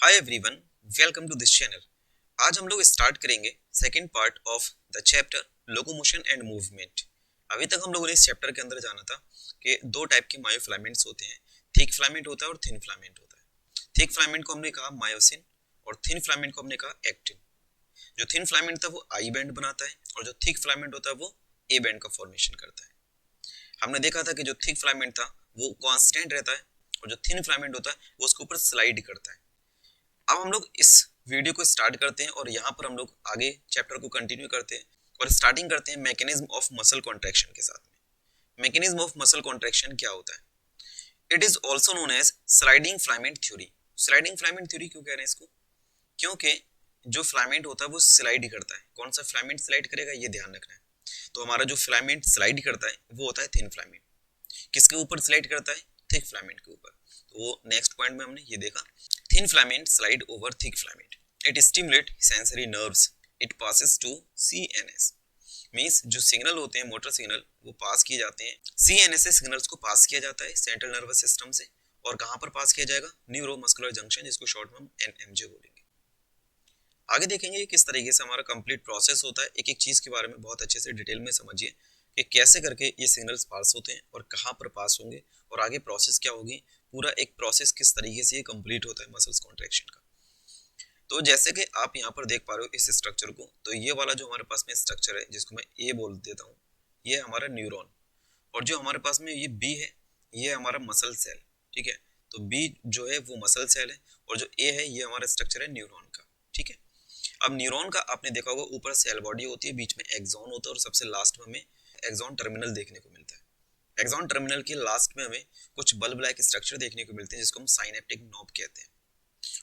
Hi everyone, welcome to this channel. आज हम लोग स्टार्ट करेंगे second part of the chapter locomotion and movement. अभी तक हम लोगों ने इस चैप्टर के अंदर जाना था कि दो टाइप के मायोफिलामेंट्स होते हैं, थिक फिलामेंट होता है और थिन फिलामेंट होता है। थिक फिलामेंट को हमने कहा मायोसिन और थिन फिलामेंट को हमने कहा एक्टिन। जो थिन फिलामेंट था वो आई बैंड बनाता है और जो थिक फिलामेंट होता है वो ए बैंड का फॉर्मेशन करता है। हमने देखा था कि जो थिक फिलामेंट था वो कांस्टेंट रहता है और जो थिन फिलामेंट होता है वो उसके ऊपर स्लाइड करता है। अब हम लोग इस वीडियो को स्टार्ट करते हैं और यहाँ पर हम लोग आगे चैप्टर को कंटिन्यू करते हैं और स्टार्टिंग करते हैं मैकेनिज्म ऑफ मसल कॉन्ट्रैक्शन के साथ में। मैकेनिज्म ऑफ मसल कॉन्ट्रैक्शन क्या होता है? It is also known as sliding filament theory. Sliding filament theory क्यों कह रहे हैं इसको? क्योंकि जो फिलामेंट होता है वो स्लाइड करता है। कौन सा फिलामेंट स्लाइड करेगा ये ध्यान रखना है। तो हमारा जो फिलामेंट स्लाइड करता है वो होता है थिन फिलामेंट। किसके ऊपर स्लाइड करता है? थिक फिलामेंट के ऊपर। तो वो नेक्स्ट पॉइंट में हमने ये देखा। Thin filament slide over thick filament. It stimulates sensory nerves. It passes to CNS. Means जो सिग्नल होते हैं मोटर सिग्नल वो पास किए जाते हैं CNS से। सिग्नल्स को पास किया जाता है सेंट्रल नर्वस सिस्टम से। और कहाँ पर पास किया जाएगा? न्यूरो मस्कुलर जंक्शन, जिसको शॉर्ट में हम NMJ बोलेंगे। आगे देखेंगे किस तरीके से हमारा कंप्लीट प्रोसेस होता है। एक एक चीज के बारे में बहुत अच्छे से डिटेल में समझिए कि कैसे करके ये सिग्नल्स पास होते हैं और कहाँ पर पास होंगे और आगे प्रोसेस क्या होगी। पूरा एक प्रोसेस किस तरीके से ये कंप्लीट होता है मसल्स कॉन्ट्रैक्शन का। तो जैसे कि आप यहाँ पर देख पा रहे हो इस स्ट्रक्चर को, तो ये वाला जो हमारे पास में स्ट्रक्चर है जिसको मैं ए बोल देता हूँ, ये हमारा न्यूरॉन। और जो हमारे पास में ये बी है ये हमारा मसल सेल। ठीक है, तो बी जो है वो मसल सेल है और जो ए है ये हमारा स्ट्रक्चर है न्यूरॉन का। ठीक है, अब न्यूरॉन का आपने देखा होगा ऊपर सेल बॉडी होती है, बीच में एक्सॉन होता है और सबसे लास्ट में हमें एक्सॉन टर्मिनल देखने को मिलता है। एक्सॉन टर्मिनल के लास्ट में हमें कुछ बल्ब लाइक स्ट्रक्चर देखने को मिलते हैं जिसको हम साइनेप्टिक नॉब कहते हैं।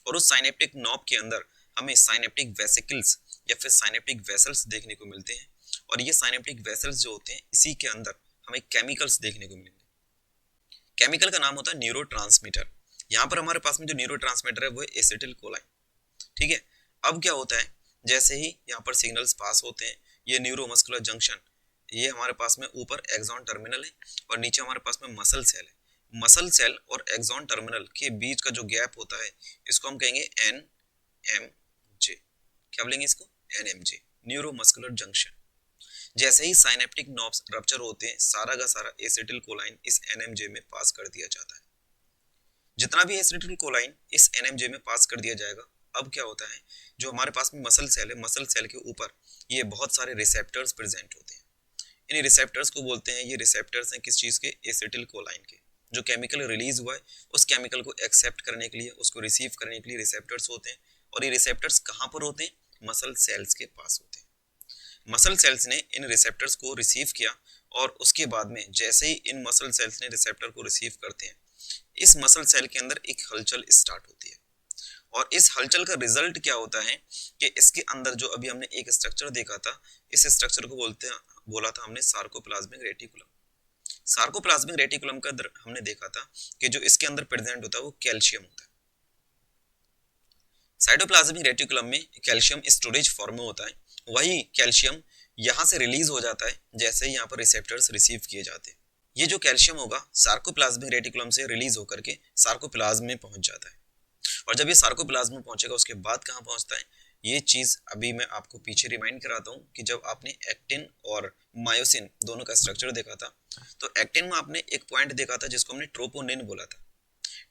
और उस साइनेप्टिक नॉब के अंदर हमें साइनेप्टिक वेसिकल्स या फिर साइनेप्टिक वेसल्स देखने को मिलते हैं। और ये साइनेप्टिक वेसल्स जो होते हैं इसी के अंदर हमें केमिकल्स देखने को मिलेंगे। केमिकल का नाम होता है न्यूरोट्रांसमीटर। यहाँ पर हमारे पास में जो न्यूरोट्रांसमीटर है वो है एसिटिल कोलाइन। ठीक है, अब क्या होता है, जैसे ही यहाँ पर सिग्नल्स पास होते हैं ये न्यूरोमस्कुलर जंक्शन, ये हमारे पास में ऊपर एक्सॉन टर्मिनल है और नीचे हमारे पास में मसल सेल है। मसल सेल और एक्सॉन टर्मिनल के बीच का जो गैप होता है इसको हम कहेंगे NMJ। क्या बोलेंगे इसको? NMJ, neuromuscular junction. जैसे ही साइनेप्टिक नॉब्स रप्चर होते हैं सारा का सारा एसिटिल कोलाइन इस NMJ में पास कर दिया जाता है। जितना भी एसिटिल कोलाइन इस NMJ में पास कर दिया जाएगा। अब क्या होता है, जो हमारे पास में मसल सेल है, मसल सेल के ऊपर ये बहुत सारे रिसेप्टर्स प्रेजेंट होते हैं। इन रिसेप्टर्स को बोलते हैं, ये रिसेप्टर्स हैं किस चीज के? एसिटिल कोलाइन के। जो केमिकल रिलीज हुआ है उस केमिकल को एक्सेप्ट करने के लिए, उसको रिसीव करने के लिए रिसेप्टर्स होते हैं। और ये रिसेप्टर्स कहाँ पर होते हैं? मसल सेल्स के पास होते हैं। मसल सेल्स ने इन रिसेप्टर्स को रिसीव किया और उसके बाद में जैसे ही इन मसल सेल्स ने रिसेप्टर को रिसीव करते हैं इस मसल सेल के अंदर एक हलचल स्टार्ट होती है। और इस हलचल का रिजल्ट क्या होता है कि इसके अंदर जो अभी हमने एक स्ट्रक्चर देखा था, इस स्ट्रक्चर को बोला था हमने सार्कोप्लाज्मिक रेटिकुलम। सार्कोप्लाज्मिक रेटिकुलम का हमने देखा था कि जो इसके अंदर प्रेजेंट होता है वो कैल्शियम होता है। साइटोप्लाज्मिक रेटिकुलम में कैल्शियम स्टोरेज फॉर्म में होता है। वही कैल्शियम यहाँ से रिलीज हो जाता है जैसे ही यहाँ पर रिसेप्टर्स रिसीव किए जाते हैं। ये जो कैल्शियम होगा सार्कोप्लाज्मिक रेटिकुलम से रिलीज होकर के सार्कोप्लाज्म में पहुंच जाता है। और जब ये सार्कोप्लाज्म में पहुंचेगा उसके बाद कहाँ पहुंचता है, ये चीज अभी मैं आपको पीछे रिमाइंड कराता हूँ कि जब आपने एक्टिन और मायोसिन दोनों का स्ट्रक्चर देखा था तो एक्टिन में आपने एक पॉइंट देखा था जिसको हमने ट्रोपोनिन बोला था।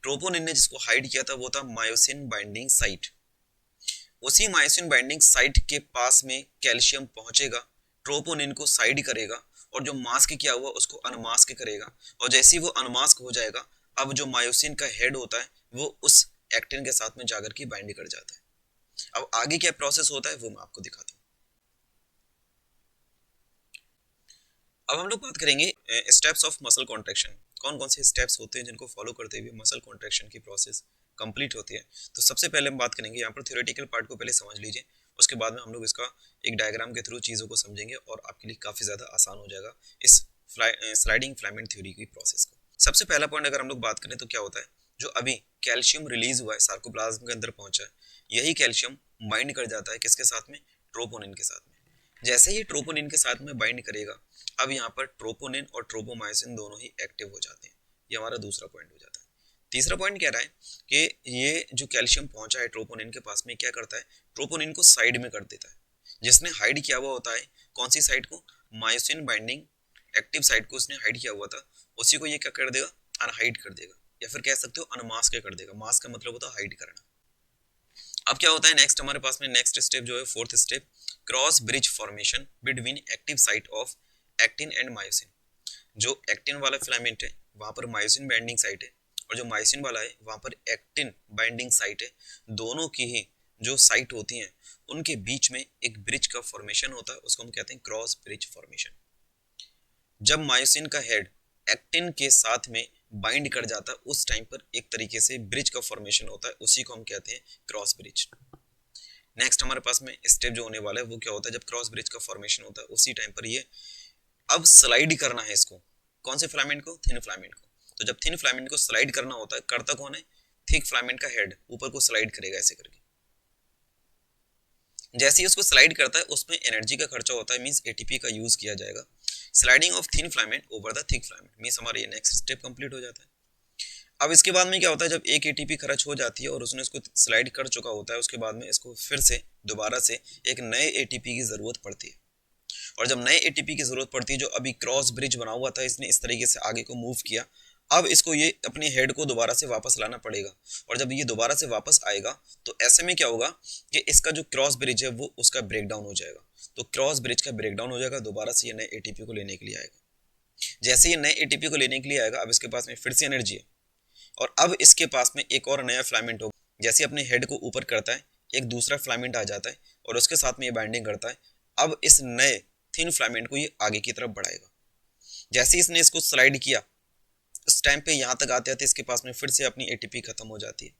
ट्रोपोनिन ने जिसको हाइड किया था वो था मायोसिन बाइंडिंग साइट। उसी मायोसिन बाइंडिंग साइट के पास में कैल्शियम पहुंचेगा, ट्रोपोनिन को साइड करेगा और जो मास्क किया हुआ उसको अनमास्क करेगा। और जैसे ही वो अनमास्क हो जाएगा अब जो मायोसिन का हेड होता है वो उस एक्टिन के साथ में जाकर के बाइंड कर जाता है। अब आगे क्या प्रोसेस होता है वो मैं आपको दिखाता हूँ। अब हम लोग बात करेंगे स्टेप्स ऑफ मसल कॉन्ट्रैक्शन। कौन कौन से स्टेप्स होते हैं जिनको फॉलो करते हुए मसल कॉन्ट्रैक्शन की प्रोसेस कंप्लीट होती है। तो सबसे पहले हम बात करेंगे यहाँ पर थ्योरेटिकल पार्ट को पहले समझ लीजिए, उसके बाद में हम लोग इसका एक डायग्राम के थ्रू चीज़ों को समझेंगे और आपके लिए काफ़ी ज़्यादा आसान हो जाएगा इस स्लाइडिंग फिलामेंट थ्योरी की प्रोसेस को। सबसे पहला पॉइंट अगर हम लोग बात करें तो क्या होता है, जो अभी कैल्शियम रिलीज हुआ है सार्कोप्लाज्म के अंदर पहुंचा है, यही कैल्शियम बाइंड कर जाता है किसके साथ में? ट्रोपोनिन के साथ में। जैसे ही ट्रोपोनिन के साथ में बाइंड करेगा अब यहाँ पर ट्रोपोनिन और ट्रोपोमायोसिन दोनों ही एक्टिव हो जाते हैं। ये हमारा दूसरा पॉइंट हो जाता है। तीसरा पॉइंट कह रहा है कि ये जो कैल्शियम पहुंचा है ट्रोपोनिन के पास में, क्या करता है, ट्रोपोनिन को साइड में कर देता है। जिसने हाइड किया हुआ होता है कौन सी साइड को, मायोसिन बाइंडिंग एक्टिव साइड को उसने हाइड किया हुआ था, उसी को ये क्या कर देगा, अनहाइड कर देगा, या फिर कह सकते हो अनमास्क कर देगा। मास्क का मतलब होता है हाइड करना। अब क्या होता है नेक्स्ट हमारे पास में, नेक्स्ट स्टेप जो है fourth step, cross bridge formation between active site of actin and myosin. जो एक्टिन वाला फिलामेंट है वहां पर मायोसिन बाइंडिंग साइट है, और जो मायोसिन वाला है वहां पर एक्टिन बाइंडिंग साइट है। दोनों की ही जो साइट होती हैं उनके बीच में एक ब्रिज का फॉर्मेशन होता है, उसको हम कहते हैं क्रॉस ब्रिज फॉर्मेशन। जब मायोसिन का हेड एक्टिन के साथ में बाइंड कर जाता है उस टाइम पर एक तरीके से ब्रिज का फॉर्मेशन होता है, उसी को हम कहते हैं क्रॉस ब्रिज। नेक्स्ट हमारे पास में स्टेप जो होने वाला है वो क्या होता है, जब क्रॉस ब्रिज का फॉर्मेशन होता है उसी टाइम पर ये अब स्लाइड करना है इसको, कौन से फिलामेंट को, थिन फिलामेंट को। तो जब थिन फिलामेंट को स्लाइड करना होता है, करता कौन है, थिक फिलामेंट का हेड ऊपर को स्लाइड करेगा ऐसे करके। जैसे ही उसको स्लाइड करता है उसमें एनर्जी का खर्चा होता है, मींस एटीपी का यूज किया जाएगा। Sliding of thin filament over the thick filament means हमारा ये नेक्स्ट स्टेप कंप्लीट हो जाता है। अब इसके बाद में क्या होता है, जब एक एटीपी खर्च हो जाती है और उसने इसको स्लाइड कर चुका होता है, उसके बाद में इसको फिर से दोबारा से एक नए एटीपी की जरूरत पड़ती है। और जब नए एटीपी की जरूरत पड़ती है, जो अभी क्रॉस ब्रिज बना हुआ था इसने इस तरीके से आगे को मूव किया, अब इसको ये अपने हेड को दोबारा से वापस लाना पड़ेगा। और जब ये दोबारा से वापस आएगा तो ऐसे में क्या होगा कि इसका जो क्रॉस ब्रिज है वो उसका ब्रेक डाउन हो जाएगा। तो क्रॉस ब्रिज का ब्रेक डाउन हो जाएगा, दोबारा से ये नए एटीपी को लेने के लिए आएगा। जैसे ये नए एटीपी को लेने के लिए आएगा, अब इसके पास में फिर से एनर्जी है, और अब इसके पास में एक और नया फिलामेंट होगा। जैसे अपने हेड को ऊपर करता है एक दूसरा फिलामेंट आ जाता है और उसके साथ में ये बाइंडिंग करता है। अब इस नए थिन फिलामेंट को ये आगे की तरफ बढ़ाएगा। जैसे इसने इसको स्लाइड किया, उस टाइम पे यहाँ तक आते आते इसके पास में फिर से अपनी एटीपी खत्म हो जाती है।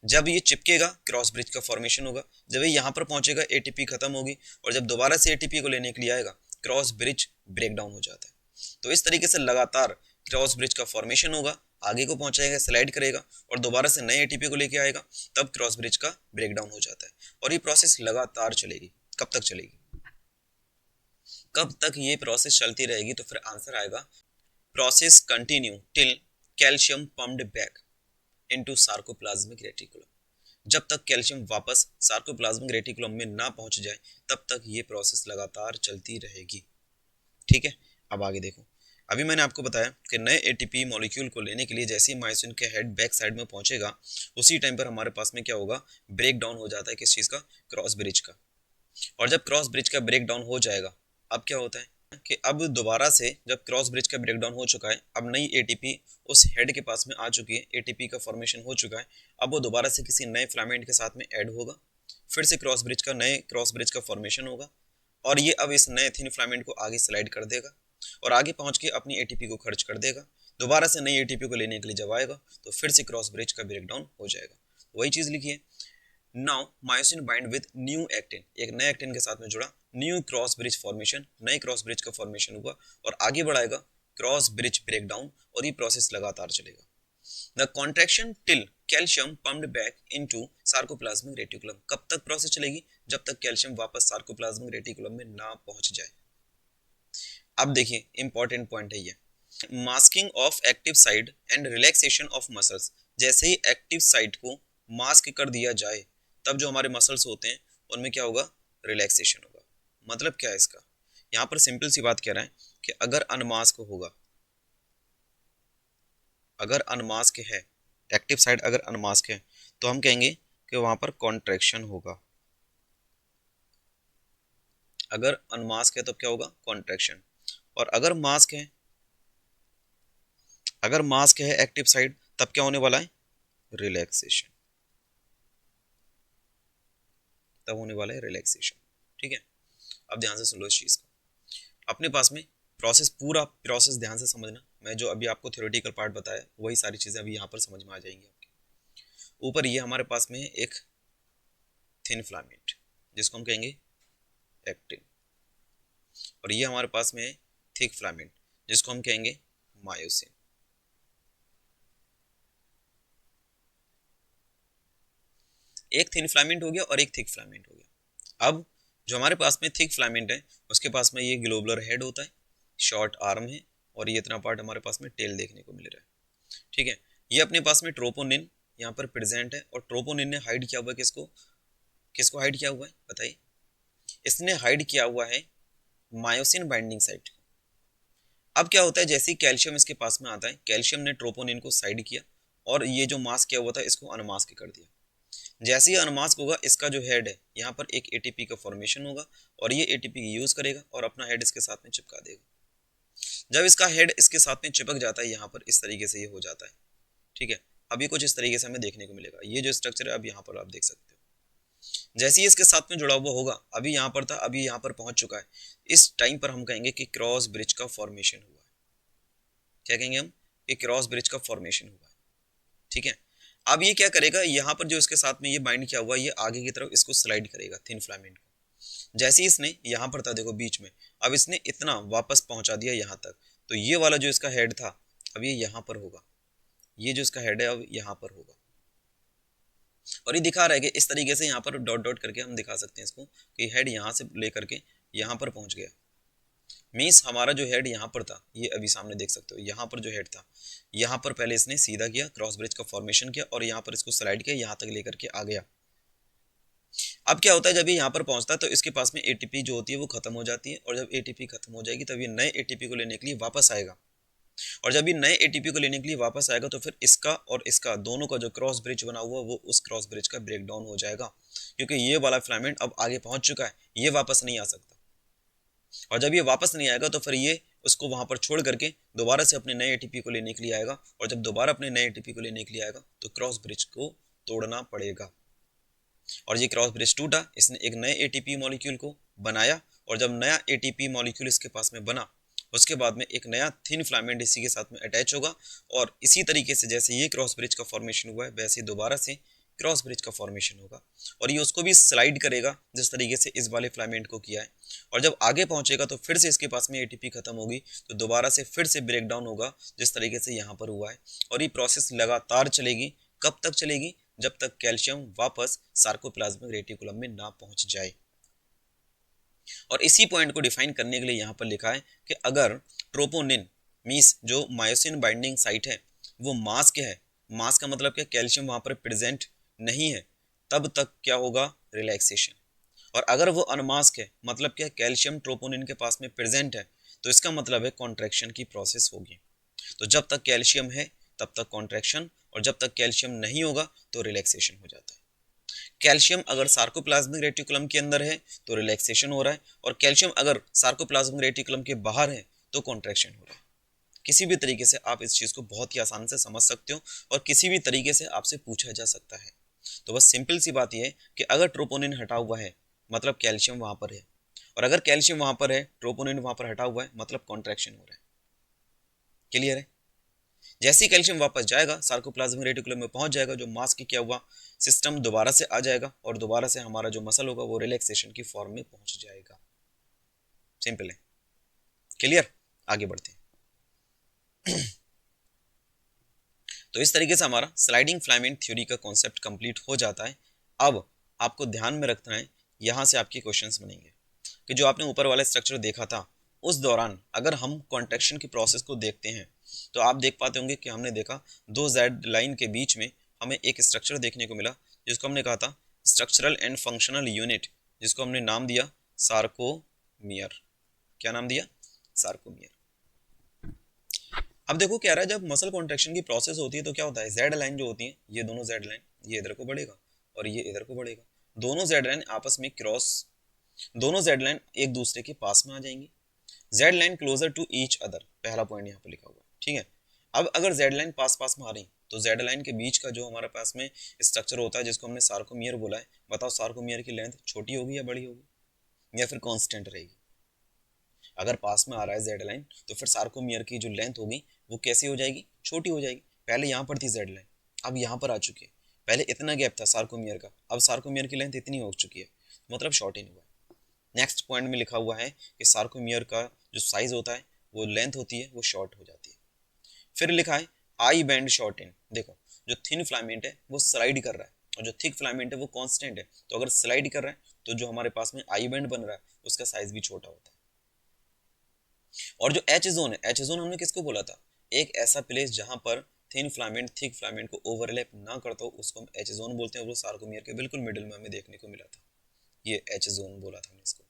जब ये चिपकेगा क्रॉस ब्रिज का फॉर्मेशन होगा, जब ये यहाँ पर पहुंचेगा एटीपी खत्म होगी, और जब दोबारा से एटीपी को लेने के लिए आएगा क्रॉस ब्रिज ब्रेक डाउन हो जाता है। तो इस तरीके से लगातार क्रॉस ब्रिज का फॉर्मेशन होगा, आगे को पहुंचाएगा, स्लाइड करेगा और दोबारा से नए एटीपी को लेके आएगा, तब क्रॉस ब्रिज का ब्रेक डाउन हो जाता है। और ये प्रोसेस लगातार चलेगी। कब तक चलेगी, कब तक ये प्रोसेस चलती रहेगी, तो फिर आंसर आएगा process continue till calcium pumped back into sarcoplasmic reticulum. जब तक कैल्शियम वापस सार्कोप्लाज्मिक रेटिकुलम में ना पहुंच जाए तब तक ये प्रोसेस लगातार चलती रहेगी। ठीक है, अब आगे देखो। अभी मैंने आपको बताया कि नए एटीपी मॉलिक्यूल को लेने के लिए जैसे ही मायोसिन के हेड बैक साइड में पहुंचेगा उसी टाइम पर हमारे पास में क्या होगा, ब्रेक डाउन हो जाता है किस चीज का, क्रॉस ब्रिज का। और जब क्रॉस ब्रिज का ब्रेक डाउन हो जाएगा, अब क्या होता है कि अब दोबारा से जब क्रॉस ब्रिज का ब्रेक डाउन हो चुका है, अब नई एटीपी उस हेड के पास में आ चुकी है, एटीपी का फॉर्मेशन हो चुका है। अब वो दोबारा से किसी नए फिलामेंट के साथ में ऐड होगा, फिर से नए क्रॉस ब्रिज का फॉर्मेशन होगा, और ये अब इस नए थिन फिलामेंट को आगे स्लाइड कर देगा और आगे पहुंच के अपनी एटीपी को खर्च कर देगा। दोबारा से नई एटीपी को लेने के लिए जब आएगा तो फिर से क्रॉस ब्रिज का ब्रेक डाउन हो जाएगा। वही चीज लिखी है। Now myosin bind with new actin, एक नए एक्टिन के साथ में जुड़ा, न्यू क्रॉस ब्रिज फॉर्मेशन, नए क्रॉस ब्रिज का फॉर्मेशन हुआ और आगे बढ़ाएगा क्रॉस ब्रिज ब्रेक डाउन, और ये प्रोसेस लगातार चलेगा। The contraction till calcium pumped back into sarcoplasmic reticulum, कब तक प्रोसेस चलेगी, जब तक कैल्शियम वापस सार्कोप्लाज्मिक रेटिकुलम में ना पहुंच जाए। अब देखिए इंपॉर्टेंट पॉइंट है ये, masking of active site and relaxation of muscles. जैसे ही एक्टिव साइट को मास्क कर दिया जाए तब जो हमारे मसल्स होते हैं उनमें क्या होगा, रिलैक्सेशन होगा। मतलब क्या है इसका, यहाँ पर सिंपल सी बात कह रहा है कि अगर अनमास्क होगा, अगर अनमास्क है, एक्टिव साइट अगर अनमास्क है तो हम कहेंगे कि वहां पर कॉन्ट्रैक्शन होगा। अगर अनमास्क है तो क्या होगा, कॉन्ट्रैक्शन। और अगर मास्क है, अगर मास्क है एक्टिव साइड, तब क्या होने वाला है, रिलैक्सेशन। तब होने वाला है रिलैक्सेशन। ठीक है, अब ध्यान से सुन लो इस चीज को। अपने पास में प्रोसेस, पूरा प्रोसेस ध्यान से समझना। मैं जो अभी आपको थ्योरेटिकल पार्ट बताया वही सारी चीजें अभी यहाँ पर समझ में आ जाएंगी आपके। ऊपर ये हमारे पास में एक थिन फिलामेंट जिसको हम कहेंगे एक्टिन, और ये हमारे पास में है थिक फिलामेंट जिसको हम कहेंगे मायोसिन। एक थिन फिलामेंट हो गया और एक थिक फिलामेंट हो गया। अब जो हमारे पास में थिक फिलामेंट है उसके पास में ये ग्लोबुलर हेड होता है, शॉर्ट आर्म है, और ये इतना पार्ट हमारे पास में टेल देखने को मिल रहा है। ठीक है, ये अपने पास में ट्रोपोनिन यहाँ पर प्रेजेंट है, और ट्रोपोनिन ने हाइड किया हुआ है किसको, किसको हाइड किया हुआ है बताइए, इसने हाइड किया हुआ है मायोसिन बाइंडिंग साइट। अब क्या होता है, जैसे ही कैल्शियम इसके पास में आता है, कैल्शियम ने ट्रोपोनिन को साइड किया और ये जो मास्क किया हुआ था इसको अनमास्क कर दिया। जैसे ही अनमास्क होगा, इसका जो हेड है यहाँ पर एक एटीपी का फॉर्मेशन होगा और ये एटीपी यूज करेगा और अपना हेड इसके साथ में चिपका देगा। जब इसका हेड इसके साथ में चिपक जाता है यहाँ पर, इस तरीके से ये हो जाता है, ठीक है। अभी कुछ इस तरीके से हमें देखने को मिलेगा, ये जो स्ट्रक्चर है अब यहाँ पर आप देख सकते हो। जैसे ही इसके साथ में जुड़ा हुआ होगा, अभी यहाँ पर था, अभी यहाँ पर पहुंच चुका है, इस टाइम पर हम कहेंगे कि क्रॉस ब्रिज का फॉर्मेशन हुआ है। क्या कहेंगे हम, कि क्रॉस ब्रिज का फॉर्मेशन हुआ है, ठीक है। अब ये क्या करेगा, यहाँ पर जो इसके साथ में ये बाइंड किया हुआ है, ये आगे की तरफ इसको स्लाइड करेगा थिन फिलामेंट को। जैसे ही इसने यहाँ पर था देखो बीच में, अब इसने इतना वापस पहुंचा दिया यहाँ तक, तो ये वाला जो इसका हेड था अब ये यहाँ पर होगा, ये जो इसका हेड है अब यहाँ पर होगा, और ये दिखा रहा है कि इस तरीके से यहाँ पर डॉट डॉट करके हम दिखा सकते हैं इसको कि हेड यहाँ से लेकर के यहाँ पर पहुंच गया। मीन्स हमारा जो हेड यहाँ पर था, ये अभी सामने देख सकते हो, यहाँ पर जो हेड था, यहाँ पर पहले इसने सीधा किया, क्रॉस ब्रिज का फॉर्मेशन किया और यहाँ पर इसको स्लाइड किया, यहाँ तक लेकर के आ गया। अब क्या होता है, जब ये यहाँ पर पहुंचता है तो इसके पास में एटीपी जो होती है वो खत्म हो जाती है, और जब एटीपी खत्म हो जाएगी तब ये नए एटीपी को लेने के लिए वापस आएगा, और जब ये नए एटीपी को लेने के लिए वापस आएगा तो फिर इसका और इसका दोनों का जो क्रॉस ब्रिज बना हुआ वो उस क्रॉस ब्रिज का ब्रेक डाउन हो जाएगा, क्योंकि ये वाला फिलामेंट अब आगे पहुंच चुका है, ये वापस नहीं आ सकता। और जब ये वापस नहीं आएगा तो फिर ये उसको वहां पर छोड़ करके दोबारा से अपने नए एटीपी को लेने के लिए आएगा, और जब दोबारा अपने नए एटीपी को लेने के लिए आएगा तो क्रॉस ब्रिज को तोड़ना पड़ेगा। और ये क्रॉस ब्रिज टूटा, इसने एक नए एटीपी मॉलिक्यूल को बनाया, और जब नया एटीपी मॉलिक्यूल इसके पास में बना, उसके बाद में एक नया थिन फिलामेंट इसी के साथ में अटैच होगा, और इसी तरीके से जैसे ये क्रॉस ब्रिज का फॉर्मेशन हुआ है वैसे दोबारा से क्रॉस ब्रिज का फॉर्मेशन होगा, और ये उसको भी स्लाइड करेगा जिस तरीके से इस वाले फिलामेंट को किया है। और जब आगे पहुंचेगा तो फिर से इसके पास में एटीपी खत्म होगी, तो दोबारा से फिर से ब्रेक डाउन होगा जिस तरीके से यहाँ पर हुआ है, और ये प्रोसेस लगातार चलेगी। कब तक चलेगी, जब तक कैल्शियम वापस सार्कोप्लाज्मिक रेटिकुलम में ना पहुंच जाए। और इसी पॉइंट को डिफाइन करने के लिए यहाँ पर लिखा है कि अगर ट्रोपोनिन मींस जो मायोसिन बाइंडिंग साइट है वो मास्क है, मास्क का मतलब क्या, कैल्शियम वहां पर प्रेजेंट नहीं है, तब तक क्या होगा, रिलैक्सेशन। और अगर वो अनमास्क है, मतलब क्या, कैल्शियम ट्रोपोनिन के पास में प्रेजेंट है, तो इसका मतलब है कॉन्ट्रैक्शन की प्रोसेस होगी। तो जब तक कैल्शियम है तब तक कॉन्ट्रैक्शन, और जब तक कैल्शियम नहीं होगा तो रिलैक्सेशन हो जाता है। कैल्शियम अगर सार्कोप्लाज्मिक रेटिकुलम के अंदर है तो रिलैक्सेशन हो रहा है, और कैल्शियम अगर सार्कोप्लाज्मिक रेटिकुलम के बाहर है तो कॉन्ट्रैक्शन हो रहा है। किसी भी तरीके से आप इस चीज को बहुत ही आसान से समझ सकते हो, और किसी भी तरीके से आपसे पूछा जा सकता है। तो बस सिंपल सी बात यह है कि अगर ट्रोपोनिन हटा हुआ है मतलब कैल्शियम वहां पर है, और अगर कैल्शियम वहां पर है, ट्रोपोनिन वहां पर हटा हुआ है, मतलब कॉन्ट्रैक्शन हो रहा है। क्लियर है। जैसे ही कैल्शियम वापस जाएगा, सार्कोप्लाज्मिक रेटिकुलम में पहुंच जाएगा, जो मास्क किया हुआ सिस्टम दोबारा से आ जाएगा, और दोबारा से हमारा जो मसल होगा वो रिलैक्सेशन की फॉर्म में पहुंच जाएगा। सिंपल है। क्लियर। आगे बढ़ते हैं। तो इस तरीके से हमारा स्लाइडिंग फिलामेंट थ्योरी का कॉन्सेप्ट कंप्लीट हो जाता है। अब आपको ध्यान में रखना है, यहां से आपके क्वेश्चंस बनेंगे कि जो आपने ऊपर वाला स्ट्रक्चर देखा था, उस दौरान अगर हम कॉन्ट्रैक्शन की प्रोसेस को देखते हैं तो आप देख पाते होंगे कि हमने देखा दो जेड लाइन के बीच में हमें एक स्ट्रक्चर देखने को मिला, जिसको हमने कहा था स्ट्रक्चरल एंड फंक्शनल यूनिट, जिसको हमने नाम दिया सार्कोमियर। क्या नाम दिया, सार्कोमियर। अब देखो क्या रहा है, जब मसल कॉन्ट्रैक्शन की प्रोसेस होती है तो क्या होता है, जेड लाइन जो होती है, ये दोनों जेड लाइन, ये इधर को बढ़ेगा और ये इधर को बढ़ेगा, दोनों जेड लाइन आपस में क्रॉस, दोनों जेड लाइन एक दूसरे के पास में आ जाएंगी। Z line closer to each other, पहला पॉइंट यहाँ पे लिखा हुआ है, ठीक है। अब अगर जेड लाइन पास पास में आ रही तो जेड लाइन के बीच का जो हमारे पास में स्ट्रक्चर होता है जिसको हमने सार्कोमियर बोला है, बताओ सार्कोमियर की लेंथ छोटी होगी या बड़ी होगी या फिर कांस्टेंट रहेगी। अगर पास में आ रहा है जेड लाइन तो फिर सार्कोमियर की जो लेंथ होगी वो कैसी हो जाएगी, छोटी हो जाएगी। पहले यहाँ पर थी जेड लाइन, अब यहाँ पर आ चुकी है, पहले इतना गैप था सार्कोमियर का, अब सार्कोमियर की लेंथ इतनी हो चुकी है, मतलब शॉर्टेन हुआ है। नेक्स्ट पॉइंट में लिखा हुआ है कि सार्कोमियर का जो साइज होता है वो लेंथ होती है वो शॉर्ट हो जाती है। फिर लिखा है आई बैंड शॉर्टेन। देखो जो थिन फिलामेंट है वो स्लाइड कर रहा है और जो थिक फिलामेंट है वो कांस्टेंट है, तो अगर स्लाइड कर रहा है तो जो हमारे पास में आई बैंड बन रहा है उसका साइज भी छोटा होता है। और जो एच जोन है, एच जोन हमने किसको बोला था, एक ऐसा प्लेस जहां पर थिन फिलामेंट थिक फिलामेंट को ओवरलैप ना करता हो उसको हम एच जोन बोलते हैं। वो सार्कोमियर के बिल्कुल मिडिल में हमें देखने को मिला था, ये एच जोन बोला था हमने इसको।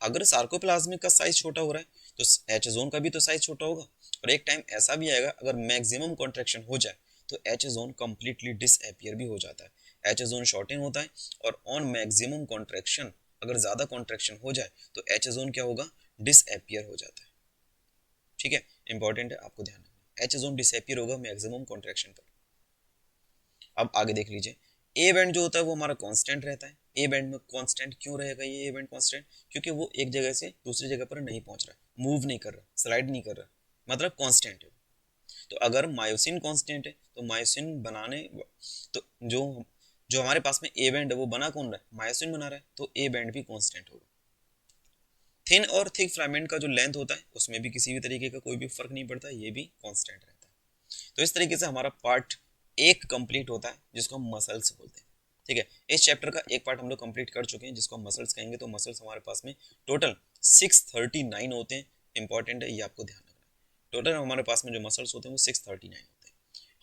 अगर सार्कोप्लाज्मिक का साइज छोटा हो रहा है तो एच जोन का भी तो साइज छोटा होगा, और एक टाइम ऐसा भी आएगा अगर मैक्सिमम कॉन्ट्रैक्शन हो जाए तो एच जोन कंप्लीटली डिसअपियर भी हो जाता है। एच जोन शॉर्टेन होता है और ऑन मैक्सिमम कॉन्ट्रैक्शन अगर ज्यादा कॉन्ट्रैक्शन हो जाए तो एच जोन क्या होगा, डिसअपियर हो जाता है। ठीक है, इंपॉर्टेंट है, आपको ध्यान रखना, एच जोन डिसअपियर होगा मैक्सिमम कॉन्ट्रैक्शन पर। अब आगे देख लीजिए, ए बैंड जो होता है वो हमारा कांस्टेंट रहता है। ए बैंड में कांस्टेंट क्यों रहेगा ये ए बैंड कांस्टेंट, क्योंकि वो एक जगह से दूसरी जगह पर नहीं पहुंच रहा है, मूव नहीं कर रहा, स्लाइड नहीं कर रहा, मतलब कांस्टेंट है। तो अगर मायोसिन कांस्टेंट है तो मायोसिन बनाने तो जो जो हमारे पास में ए बैंड है वो बना कौन रहा है, मायोसिन बना रहा है, तो ए बैंड भी कांस्टेंट होगा। थिन और थिक फिलामेंट का जो लेंथ होता है उसमें भी किसी भी तरीके का कोई भी फर्क नहीं पड़ता, ये भी कांस्टेंट रहता है। तो इस तरीके से हमारा पार्ट एक कंप्लीट होता है जिसको हम मसल्स बोलते हैं। ठीक है, इस चैप्टर का एक पार्ट हम लोग कंप्लीट कर चुके हैं जिसको हम मसल्स कहेंगे। तो मसल्स हमारे पास में टोटल 639 होते हैं, इंपॉर्टेंट है ये आपको ध्यान रखना है। टोटल हमारे पास में जो मसल्स होते हैं वो 639 होते हैं।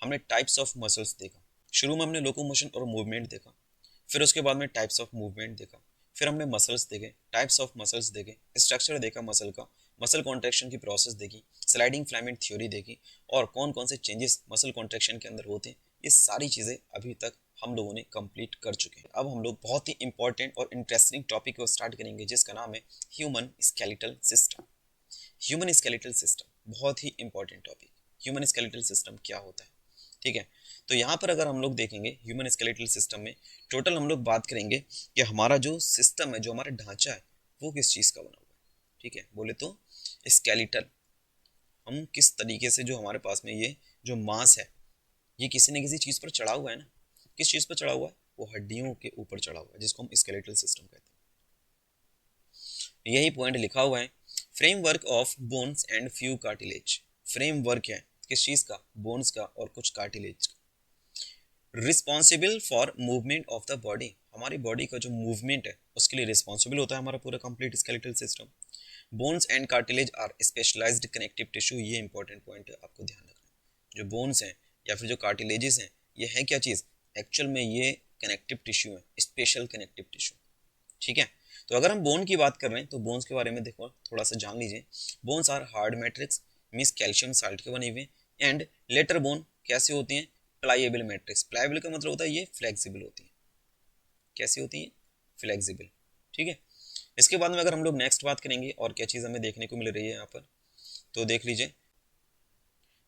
हमने टाइप्स ऑफ मसल्स देखा, शुरू में हमने लोकोमोशन और मूवमेंट देखा, फिर उसके बाद में टाइप्स ऑफ मूवमेंट देखा, फिर हमने मसल्स देखे, टाइप्स ऑफ मसल्स देखे, स्ट्रक्चर देखा मसल का, मसल कॉन्ट्रैक्शन की प्रोसेस देखी, स्लाइडिंग फिलामेंट थ्योरी देखी, और कौन कौन से चेंजेस मसल कॉन्ट्रैक्शन के अंदर होते हैं, ये सारी चीज़ें अभी तक हम लोगों ने कंप्लीट कर चुके हैं। अब हम लोग बहुत ही इंपॉर्टेंट और इंटरेस्टिंग टॉपिक को स्टार्ट करेंगे जिसका नाम है human skeletal system. Human skeletal system बहुत ही important topic. Human skeletal system क्या होता है, ठीक है। तो यहाँ पर अगर हम लोग देखेंगे ह्यूमन स्केलेटल सिस्टम में टोटल हम लोग बात करेंगे कि हमारा जो सिस्टम है, जो हमारा ढांचा है, वो किस चीज़ का बना हुआ है। ठीक है, बोले तो स्केलेटल, हम किस तरीके से जो हमारे पास में ये जो मांस है ये किसी न किसी चीज़ पर चढ़ा हुआ है ना, किस चीज़ पर चढ़ा हुआ है, वो हड्डियों के ऊपर चढ़ा हुआ है जिसको हम स्केलेटल सिस्टम कहते हैं। यही पॉइंट लिखा हुआ है, framework of bones and few cartilage. Framework है किस चीज़ का, बोन्स का और कुछ कार्टिलेज का। Responsible for movement of the body, हमारी बॉडी का जो मूवमेंट है उसके लिए रिस्पॉन्सिबल होता है हमारा पूरा complete skeletal system. Bones and cartilage are specialised connective tissue, ये इंपॉर्टेंट पॉइंट है, आपको ध्यान रखना है। जो बोन्स हैं या फिर जो कार्टिलेजेस हैं ये है क्या चीज़, एक्चुअल में ये कनेक्टिव टिश्यू है, स्पेशल कनेक्टिव टिश्यू। ठीक है, तो अगर हम बोन की बात कर रहे हैं तो बोन्स के बारे में देखो थोड़ा सा जान लीजिए। Bones are hard matrix, means calcium salt के बने हुए, एंड लेटर बोन कैसे होती हैं, प्लाइएबल मैट्रिक्स। प्लाइएबल का मतलब होता है ये फ्लेक्सिबल होती है। कैसी होती है, फ्लेक्सिबल। ठीक है, इसके बाद में अगर हम लोग नेक्स्ट बात करेंगे और क्या चीज़ हमें देखने को मिल रही है यहाँ पर, तो देख लीजिए।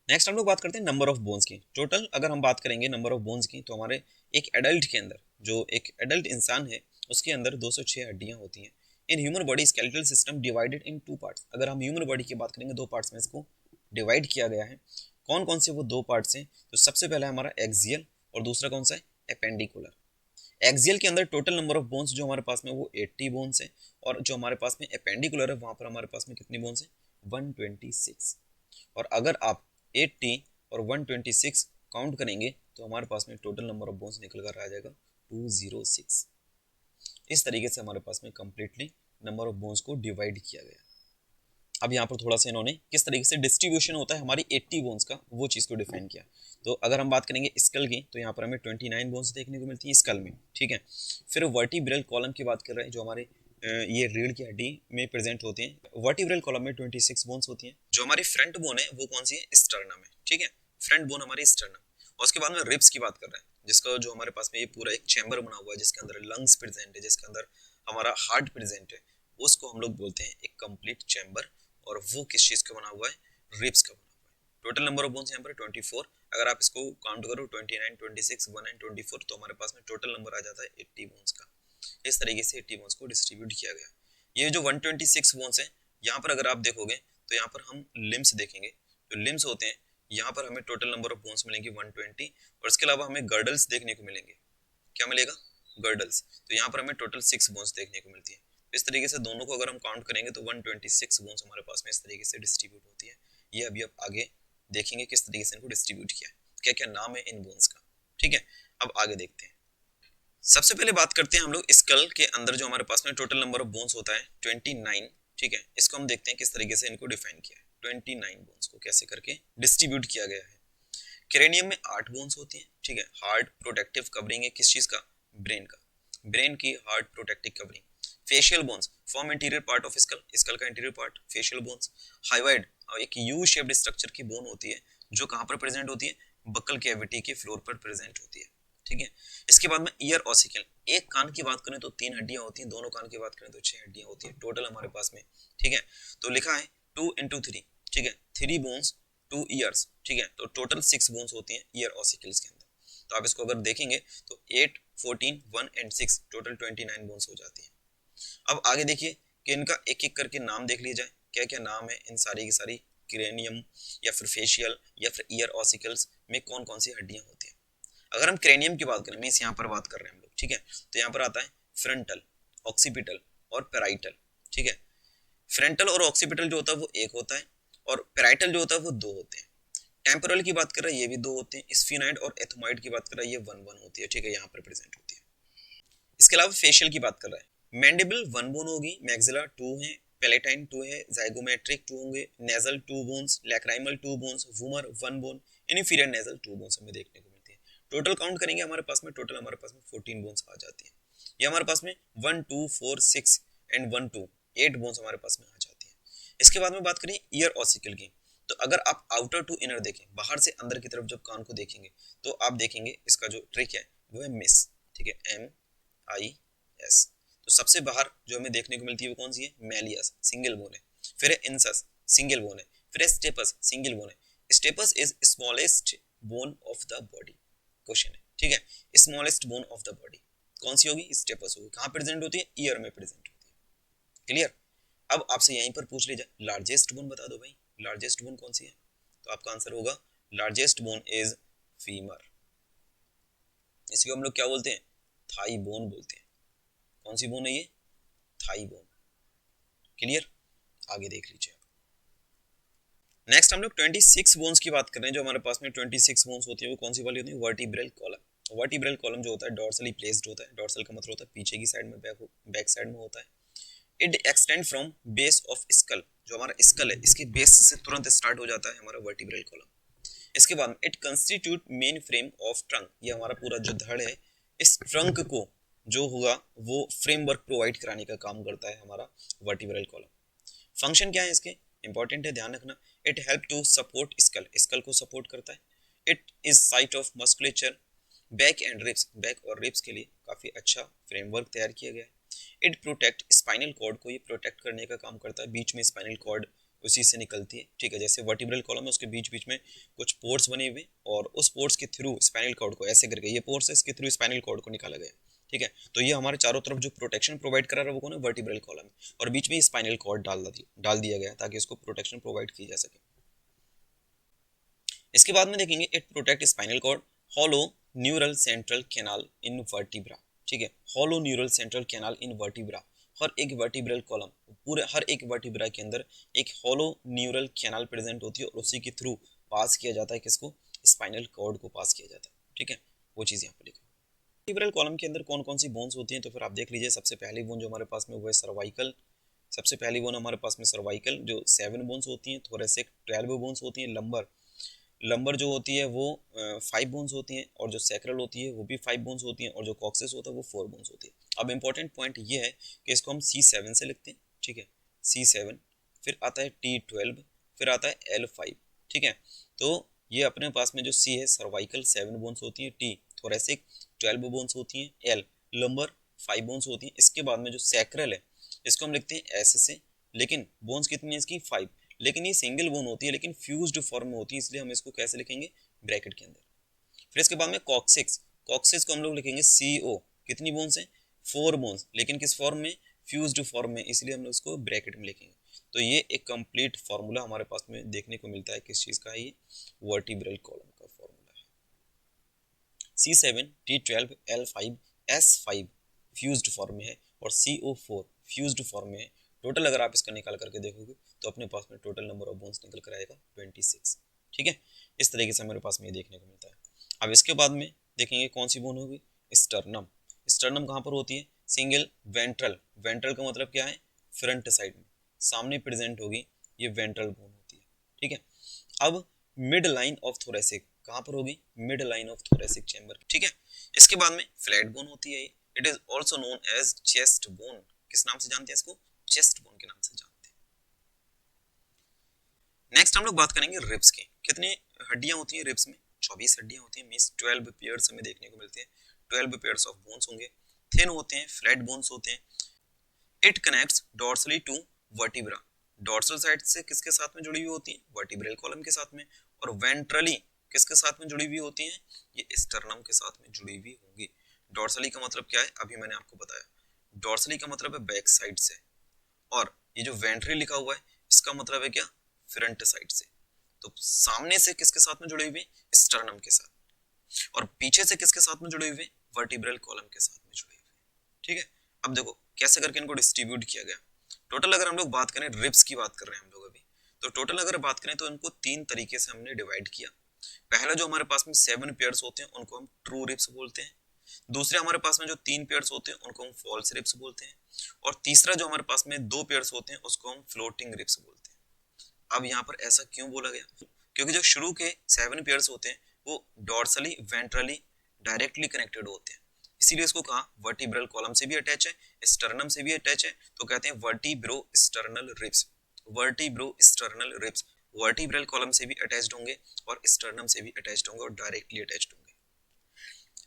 नेक्स्ट हम लोग बात करते हैं नंबर ऑफ बोन्स की। टोटल अगर हम बात करेंगे नंबर ऑफ बोन्स की तो हमारे एक एडल्ट के अंदर, जो एक एडल्ट इंसान है उसके अंदर 206 हड्डियां होती हैं। In human body skeletal system divided in two parts. अगर हम ह्यूमन बॉडी की बात करेंगे दो पार्ट्स में इसको डिवाइड किया गया है। कौन कौन से वो दो पार्ट्स हैं, तो सबसे पहला है हमारा एक्सियल और दूसरा कौन सा है, एपेंडिकुलर। एक्सियल के अंदर टोटल नंबर ऑफ बोन्स जो हमारे पास में वो 80 बोन्स है, और जो हमारे पास में एपेंडिकुलर है वहां पर हमारे पास में कितनी बोन्स है, 126। और अगर आप 80 और 126 काउंट करेंगे तो हमारे पास में टोटल नंबर ऑफ बोन्स निकल कर आ जाएगा 206। इस तरीके से हमारे पास में कंप्लीटली नंबर ऑफ बोन्स को डिवाइड किया गया। अब यहाँ पर थोड़ा सा इन्होंने किस तरीके से डिस्ट्रीब्यूशन होता है हमारी 80 बोन्स का वो चीज़ को डिफाइन किया। तो अगर हम बात करेंगे स्कल की तो यहाँ पर हमें 29 बोन्स देखने को मिलती है स्कल में। ठीक है, फिर वर्टिब्रल कॉलम की बात कर रहे हैं जो हमारे ये रीढ़ की हड्डी में प्रेजेंट होती हैं। वर्टिब्रल कॉलम में 26 बोन्स होती हैं। जो हमारी फ्रंट बोन है वो कौन सी है, स्टर्नम है। ठीक है, फ्रंट बोन हमारी स्टर्नम। और उसके बाद में रिब्स की बात कर रहे हैं जिसका जो हमारे पास में ये पूरा एक चैम्बर बना हुआ है जिसके अंदर लंग्स प्रेजेंट है, जिसके अंदर हमारा हार्ट प्रेजेंट है, उसको हम लोग बोलते हैं एक कंप्लीट चैम्बर। और वो किस चीज़ का बना हुआ है, रिब्स का बना हुआ है। टोटल नंबर ऑफ बोन्स यहाँ पर 24। अगर आप इसको काउंट करो 29, 26, 1 एंड 24 तो हमारे पास में टोटल नंबर आ जाता है 80 बोन्स का। इस तरीके से 80 बोन्स को डिस्ट्रीब्यूट किया गया। ये जो 126 बोन्स हैं यहाँ पर अगर आप देखोगे तो यहाँ पर हम लिम्स देखेंगे। जो लिम्स होते हैं यहाँ पर हमें टोटल नंबर ऑफ बोन्स मिलेंगे 120, और इसके अलावा हमें गर्डल्स देखने को मिलेंगे। क्या मिलेगा, गर्डल्स। तो यहाँ पर हमें टोटल 6 बोन्स देखने को मिलती है। इस तरीके से दोनों को अगर हम काउंट करेंगे तो 126 बोन्स हमारे पास में इस तरीके से डिस्ट्रीब्यूट होती है। ये अभी आप आगे देखेंगे किस तरीके से इनको डिस्ट्रीब्यूट किया है, क्या क्या नाम है इन बोन्स का। ठीक है, अब आगे देखते हैं। सबसे पहले बात करते हैं हम लोग स्कल के अंदर जो हमारे पास में टोटल नंबर ऑफ बोन्स होता है 29। ठीक है, इसको हम देखते हैं किस तरीके से इनको डिफाइन किया है। 29 बोन्स को कैसे करके डिस्ट्रीब्यूट किया गया है। क्रेनियम में 8 बोन्स होती हैं, ठीक है। हार्ड प्रोटेक्टिव कवरिंग है किस चीज का, ब्रेन का, ब्रेन की hard protective covering. Facial bones form interior part of skull, skull का interior part facial bones. Hyoid एक यू शेप्ड स्ट्रक्चर की बोन होती है जो कहाँ पर प्रेजेंट होती है, बक्कल कैविटी के फ्लोर पर प्रेजेंट होती है, ठीक है। इसके बाद में ईयर ऑसिकल, एक कान की बात करें तो 3 हड्डियां होती हैं, दोनों कान की बात करें तो 6 हड्डियां होती है टोटल हमारे पास में, ठीक है। तो लिखा है 2 into 3, ठीक है, 3 बोन्स 2 ईयर्स, ठीक है। तो टोटल 6 बोन्स होती हैं ईयर ऑसिकल्स के अंदर। तो आप इसको अगर देखेंगे तो 8, 14, 1 and 6 टोटल 29 बोन्स हो जाती हैं। अब आगे देखिए कि इनका एक एक करके नाम देख लिया जाए, क्या क्या नाम है इन सारी की सारी क्रेनियम या फिर फेशियल या फिर ईयर ऑसिकल्स में कौन कौन सी हड्डियां होती हैं। अगर हम क्रेनियम की बात करें, मीन्स यहाँ पर बात कर रहे हैं हम लोग, ठीक है। तो यहाँ पर आता है फ्रंटल, ऑक्सीपिटल और पेराइटल, ठीक है। फ्रंटल और ऑक्सीपिटल जो होता है वो एक होता है और पेराइटल जो होता है वो 2 होते हैं। टेम्पोरल की बात कर रहे हैं ये भी 2 होते हैं। स्फिनॉइड और एथमॉइड की बात कर रहे हैं ये 1 1 होती है, ठीक है, यहाँ पर प्रेजेंट होती है। इसके अलावा फेशियल की बात कर रहे हैं, मैंडिबल 1 बोन होगी, मैक्सिला 2 है, पेलेटाइन 2 है, जाइगोमेट्रिक 2 होंगे, nasal 2 bones, lacrimal 2 bones, vomer 1 bone, inferior nasal 2 bones हमें देखने को मिलती है। टोटल काउंट करेंगे हमारे पास में, टोटल हमारे पास में 14 बोन्स आ जाती है। ये हमारे पास में 1 2 4 6 एंड 1 2 8 बोन्स हमारे पास में आ जाती है। इसके बाद में बात करें ईयर ऑसिकल की, तो अगर आप आउटर टू इनर देखें, बाहर से अंदर की तरफ जब कान को देखेंगे तो आप देखेंगे इसका जो ट्रिक है वो है मिस, ठीक है, MIS। तो सबसे बाहर जो हमें देखने को मिलती है वो कौन सी है, मैलियस सिंगल बोन है, फिर है इंसस सिंगल बोन है, फिर है स्टेपस सिंगल बोन है। Stapes is smallest bone of the body, question है, ठीक है, smallest bone of the body कौन सी होगी, स्टेपस होगी। कहाँ प्रेजेंट होती है, ईयर में प्रेजेंट होती है, क्लियर। अब आपसे यहीं पर पूछ लीजिए लार्जेस्ट बोन बता दो भाई, लार्जेस्ट बोन कौन सी है, तो आपका आंसर होगा लार्जेस्ट बोन इज फीमर। इसको हम लोग क्या बोलते हैं, थाई बोन बोलते हैं। कौन सी बोन है ये, थाई बोन, क्लियर। आगे देख लीजिए। नेक्स्ट हम लोग 26 बोन्स की बात कर रहे हैं। जो हमारे पास में 26 बोन्स होती है वो कौन सी वाली होती है, वर्टिब्रल कॉलम। वर्टिब्रल कॉलम जो होता है डॉर्सली प्लेस्ड होता है, डॉर्सल का मतलब होता है पीछे की साइड में, बैक साइड में होता है। It extend from base of skull, जो हमारा स्कल है इसके बेस से तुरंत स्टार्ट हो जाता है हमारा वर्टिब्रल कॉलम। इसके बाद it constitute main frame of trunk, ये हमारा पूरा जो धड़ है इस ट्रंक को जो हुआ वो फ्रेमवर्क प्रोवाइड कराने का काम करता है हमारा वर्टिब्रल कॉलम। फंक्शन क्या है इसके, इंपॉर्टेंट है, ध्यान रखना। It help to support skull, skull को सपोर्ट करता है। It is site of musculature back and ribs, back और रिब्स के लिए काफी अच्छा फ्रेमवर्क तैयार किया गया है। इट प्रोटेक्ट स्पाइनल कॉर्ड को, ये प्रोटेक्ट करने का काम करता है, बीच में स्पाइनल कॉर्ड उसी से निकलती है, ठीक है। जैसे वर्टिब्रल कॉलम है उसके बीच बीच में कुछ पोर्ट्स बने हुए और उस पोर्ट्स के थ्रू स्पाइनल कॉर्ड को ऐसे करके, ये पोर्ट्स है इसके थ्रू स्पाइनल कॉर्ड को निकाला गया, ठीक है। तो ये हमारे चारों तरफ जो प्रोटेक्शन प्रोवाइड करा रहा है वो कौन है, वर्टिब्रल कॉलम, और बीच में स्पाइनल कॉर्ड डाल दिया गया ताकि इसको प्रोटेक्शन प्रोवाइड की जा सके। इसके बाद में देखेंगे it protect spinal cord, hollow neural central canal in vertebra, ठीक है, hollow neural central canal in vertebra. हर एक वर्टिब्रल कॉलम, पूरे हर एक वर्टिब्रा के अंदर एक हॉलो न्यूरल कैनाल प्रेजेंट होती है और उसी के थ्रू पास किया जाता है किसको, स्पाइनल कॉर्ड को पास किया जाता है, ठीक है। वो चीज़ यहाँ पर लिखा। वर्टिब्रल कॉलम के अंदर कौन कौन सी बोन्स होती हैं, तो फिर आप देख लीजिए। सबसे पहली बोन जो हमारे पास में वो है सर्वाइकल, सबसे पहली बोन हमारे पास में सर्वाइकल जो 7 बोन्स होती हैं, थोरेसिक 12 बोन्स होती हैं, लंबर लंबर जो होती है वो 5 बोन्स होती हैं, और जो सैक्रल होती है वो भी 5 बोन्स होती हैं, और जो कॉक्सिस होता है वो 4 बोन्स होती है। अब इंपॉर्टेंट पॉइंट ये है कि इसको हम C7 से लिखते हैं, ठीक है, C7, फिर आता है T12, फिर आता है L5, ठीक है। तो ये अपने पास में जो C है सर्वाइकल 7 बोन्स होती है, T थोरेसिक 12 बोन्स होती हैं, L लंबर 5 बोन्स होती हैं। इसके बाद में जो सैक्रल है इसको हम लिखते हैं S से, लेकिन बोन्स कितनी है इसकी 5, लेकिन ये सिंगल बोन होती है लेकिन फ्यूज्ड फॉर्म में होती है, इसलिए हम इसको कैसे लिखेंगे, ब्रैकेट के अंदर। फिर इसके बाद में कॉक्सिक्स, कॉक्सिक्स को हम लोग लिखेंगे CO, कितनी बोन्स हैं 4 बोन्स, लेकिन किस फॉर्म में, फ्यूज्ड फॉर्म में, इसलिए हम लोग इसको ब्रैकेट में लिखेंगे। तो ये एक कंप्लीट फार्मूला हमारे पास में देखने को मिलता है, किस चीज़ का है ये, वर्टिब्रल कॉलम का फार्मूला है। C7 T12 L5 S5 fused form में है और CO4 फ्यूज्ड फॉर्म में है। टोटल अगर आप इसका निकाल करके देखोगे तो अपने पास में टोटल नंबर ऑफ बोन्स निकल कर आएगा 26, ठीक है। इस तरीके से मेरे पास में ये देखने को मिलता है। अब इसके बाद में देखेंगे कौन सी बोन होगी, स्टर्नम। स्टर्नम कहाँ पर होती है, सिंगल वेंट्रल, वेंट्रल का मतलब क्या है, फ्रंट साइड में सामने प्रेजेंट होगी, ये वेंट्रल बोन होती है, ठीक है। अब मिड लाइन ऑफ थोरेसिक, कहाँ पर होगी, mid line of thoracic chamber, ठीक है। इसके बाद में फ्लैट बोन होती है, it is also known as chest bone. किस नाम से जानते हैं इसको, चेस्ट बोन के नाम से जानते हैं। नेक्स्ट हम लोग बात करेंगे रिब्स की। कितनी हड्डियां होती हैं रिब्स में, 24 हड्डियां होती हैं, मींस 12 पेयर्स हमें देखने को मिलते हैं, 12 पेयर्स ऑफ बोन्स होंगे, थिन होते हैं, फ्लैट बोन्स होते हैं। It connects dorsally to vertebra, dorsal side से किसके साथ में जुड़ी हुई होती है, वर्टिब्रल कॉलम के साथ में, और वेंट्रली किसके साथ में जुड़ी हुई होती है, ये स्टर्नम के साथ में जुड़ी हुई होंगी। डॉर्सली का मतलब क्या है, अभी मैंने आपको बताया, डॉर्सली का मतलब है बैक साइड से, और ये जो वेंट्री लिखा हुआ है इसका मतलब है क्या, फ्रंट साइड से। तो सामने से किसके साथ में जुड़ी हुई, स्टर्नम के साथ, और पीछे से किसके साथ में जुड़ी हुई, वर्टिब्रल कॉलम के साथ में जुड़ी हुई, ठीक है। अब देखो कैसे करके इनको डिस्ट्रीब्यूट किया गया। टोटल अगर हम लोग बात करें, रिब्स की बात कर रहे हैं हम लोग अभी, तो टोटल अगर बात करें तो इनको 3 तरीके से हमने डिवाइड किया। पहला जो हमारे पास में 7 पेयर्स होते हैं उनको हम ट्रू रिब्स बोलते हैं, दूसरे हमारे पास में जो 3 पेयर्स होते हैं उनको हम फॉल्स रिब्स बोलते हैं, और तीसरा जो हमारे पास में 2 पेयर्स होते हैं उसको हम फ्लोटिंग रिब्स बोलते हैं। अब यहाँ पर ऐसा क्यों बोला गया, क्योंकि जो शुरू के 7 पेयर्स होते हैं वो डॉर्सली वेंट्रली डायरेक्टली कनेक्टेड होते हैं, इसीलिए इसको कहा वर्टिब्रल कॉलम से भी अटैच है, स्टर्नम से भी अटैच है, तो कहते हैं vertebro sternal ribs, vertebro sternal ribs, vertebral column से भी अटैच्ड होंगे और स्टर्नम से भी अटैच्ड होंगे और डायरेक्टली अटैच्ड होंगे।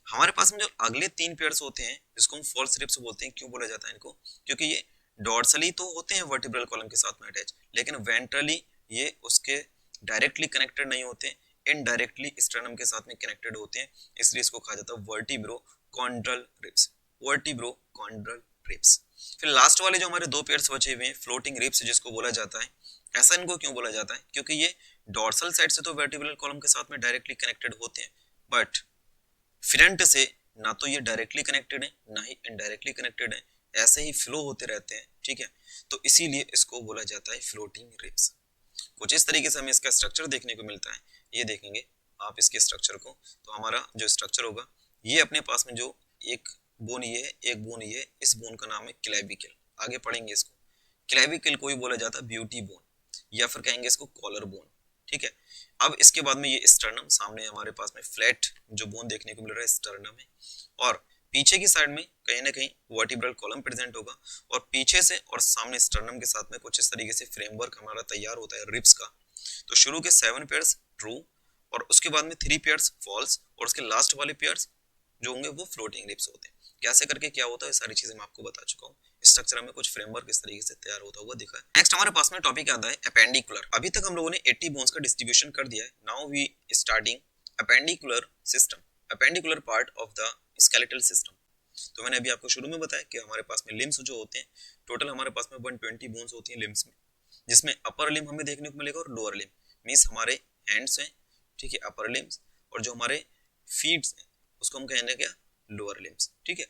हमारे पास में जो अगले 3 पेयर्स होते हैं जिसको हम फॉल्स रिब्स बोलते हैं, क्यों बोला जाता है इनको, क्योंकि ये डॉर्सली तो होते हैं वर्टिब्रल कॉलम के साथ में अटैच, लेकिन वेंट्रली ये उसके डायरेक्टली कनेक्टेड नहीं होते, इनडायरेक्टली स्टर्नम के साथ में कनेक्टेड होते हैं, इसलिए इसको कहा जाता है vertebro chondral ribs, vertebro chondral ribs. फिर लास्ट वाले जो हमारे 2 पेयर्स बचे हुए हैं फ्लोटिंग रिब्स जिसको बोला जाता है, ऐसा इनको क्यों बोला जाता है, क्योंकि ये डॉर्सल साइड से तो वर्टिब्रल कॉलम के साथ में डायरेक्टली कनेक्टेड होते हैं, बट फ्रंट से ना तो ये डायरेक्टली कनेक्टेड है ना ही इनडायरेक्टली कनेक्टेड है, ऐसे ही फ्लो होते रहते हैं, ठीक है। तो इसीलिए इसको बोला जाता है फ्लोटिंग रिब्स। कुछ इस तरीके से हमें इसका स्ट्रक्चर देखने को मिलता है, ये देखेंगे आप इसके स्ट्रक्चर को, तो हमारा जो स्ट्रक्चर होगा, ये अपने पास में जो एक बोन ये है, एक बोन ये है, इस बोन का नाम है क्लेविकल, आगे पढ़ेंगे इसको। क्लेविकल को ही बोला जाता है ब्यूटी बोन, या फिर कहेंगे इसको कॉलर बोन, ठीक है। अब इसके बाद में ये स्टर्नम, सामने हमारे पास में फ्लैट जो बोन देखने को मिल रहा है स्टर्नम है, और पीछे की साइड में कहीं ना कहीं वर्टिब्रल कॉलम प्रेजेंट होगा, और पीछे से और सामने स्टर्नम के साथ में कुछ इस तरीके से फ्रेमवर्क हमारा तैयार होता है रिब्स का। तो शुरू के 7 पेयर्स ट्रू, और उसके बाद में 3 पेयर्स फॉल्स, और उसके लास्ट वाले पेयर्स जो होंगे वो फ्लोटिंग रिब्स होते हैं। कैसे करके क्या होता है सारी चीजें मैं आपको बता चुका हूँ, स्ट्रक्चर में कुछ फ्रेमवर्क इस तरीके से तैयार होता हुआ दिखा है। नेक्स्ट हमारे पास में टॉपिक आता है अपेंडिकुलर। अभी तक हम लोगों ने 80 बोन्स का डिस्ट्रीब्यूशन कर दिया है, now we starting appendicular system, appendicular part of the skeletal system. तो मैंने अभी आपको शुरू में बताया कि हमारे पास में लिम्स जो होते हैं, टोटल हमारे पास में 120 बोन्स होती हैं लिम्स में, जिसमें अपर लिम हमें देखने को मिलेगा और लोअर लिम, मीन्स हमारे हैंड्स हैं, ठीक है, अपर लिम्स, और जो हमारे फीट्स हैं उसको हम कहेंगे क्या, लोअर लिम्स, ठीक है।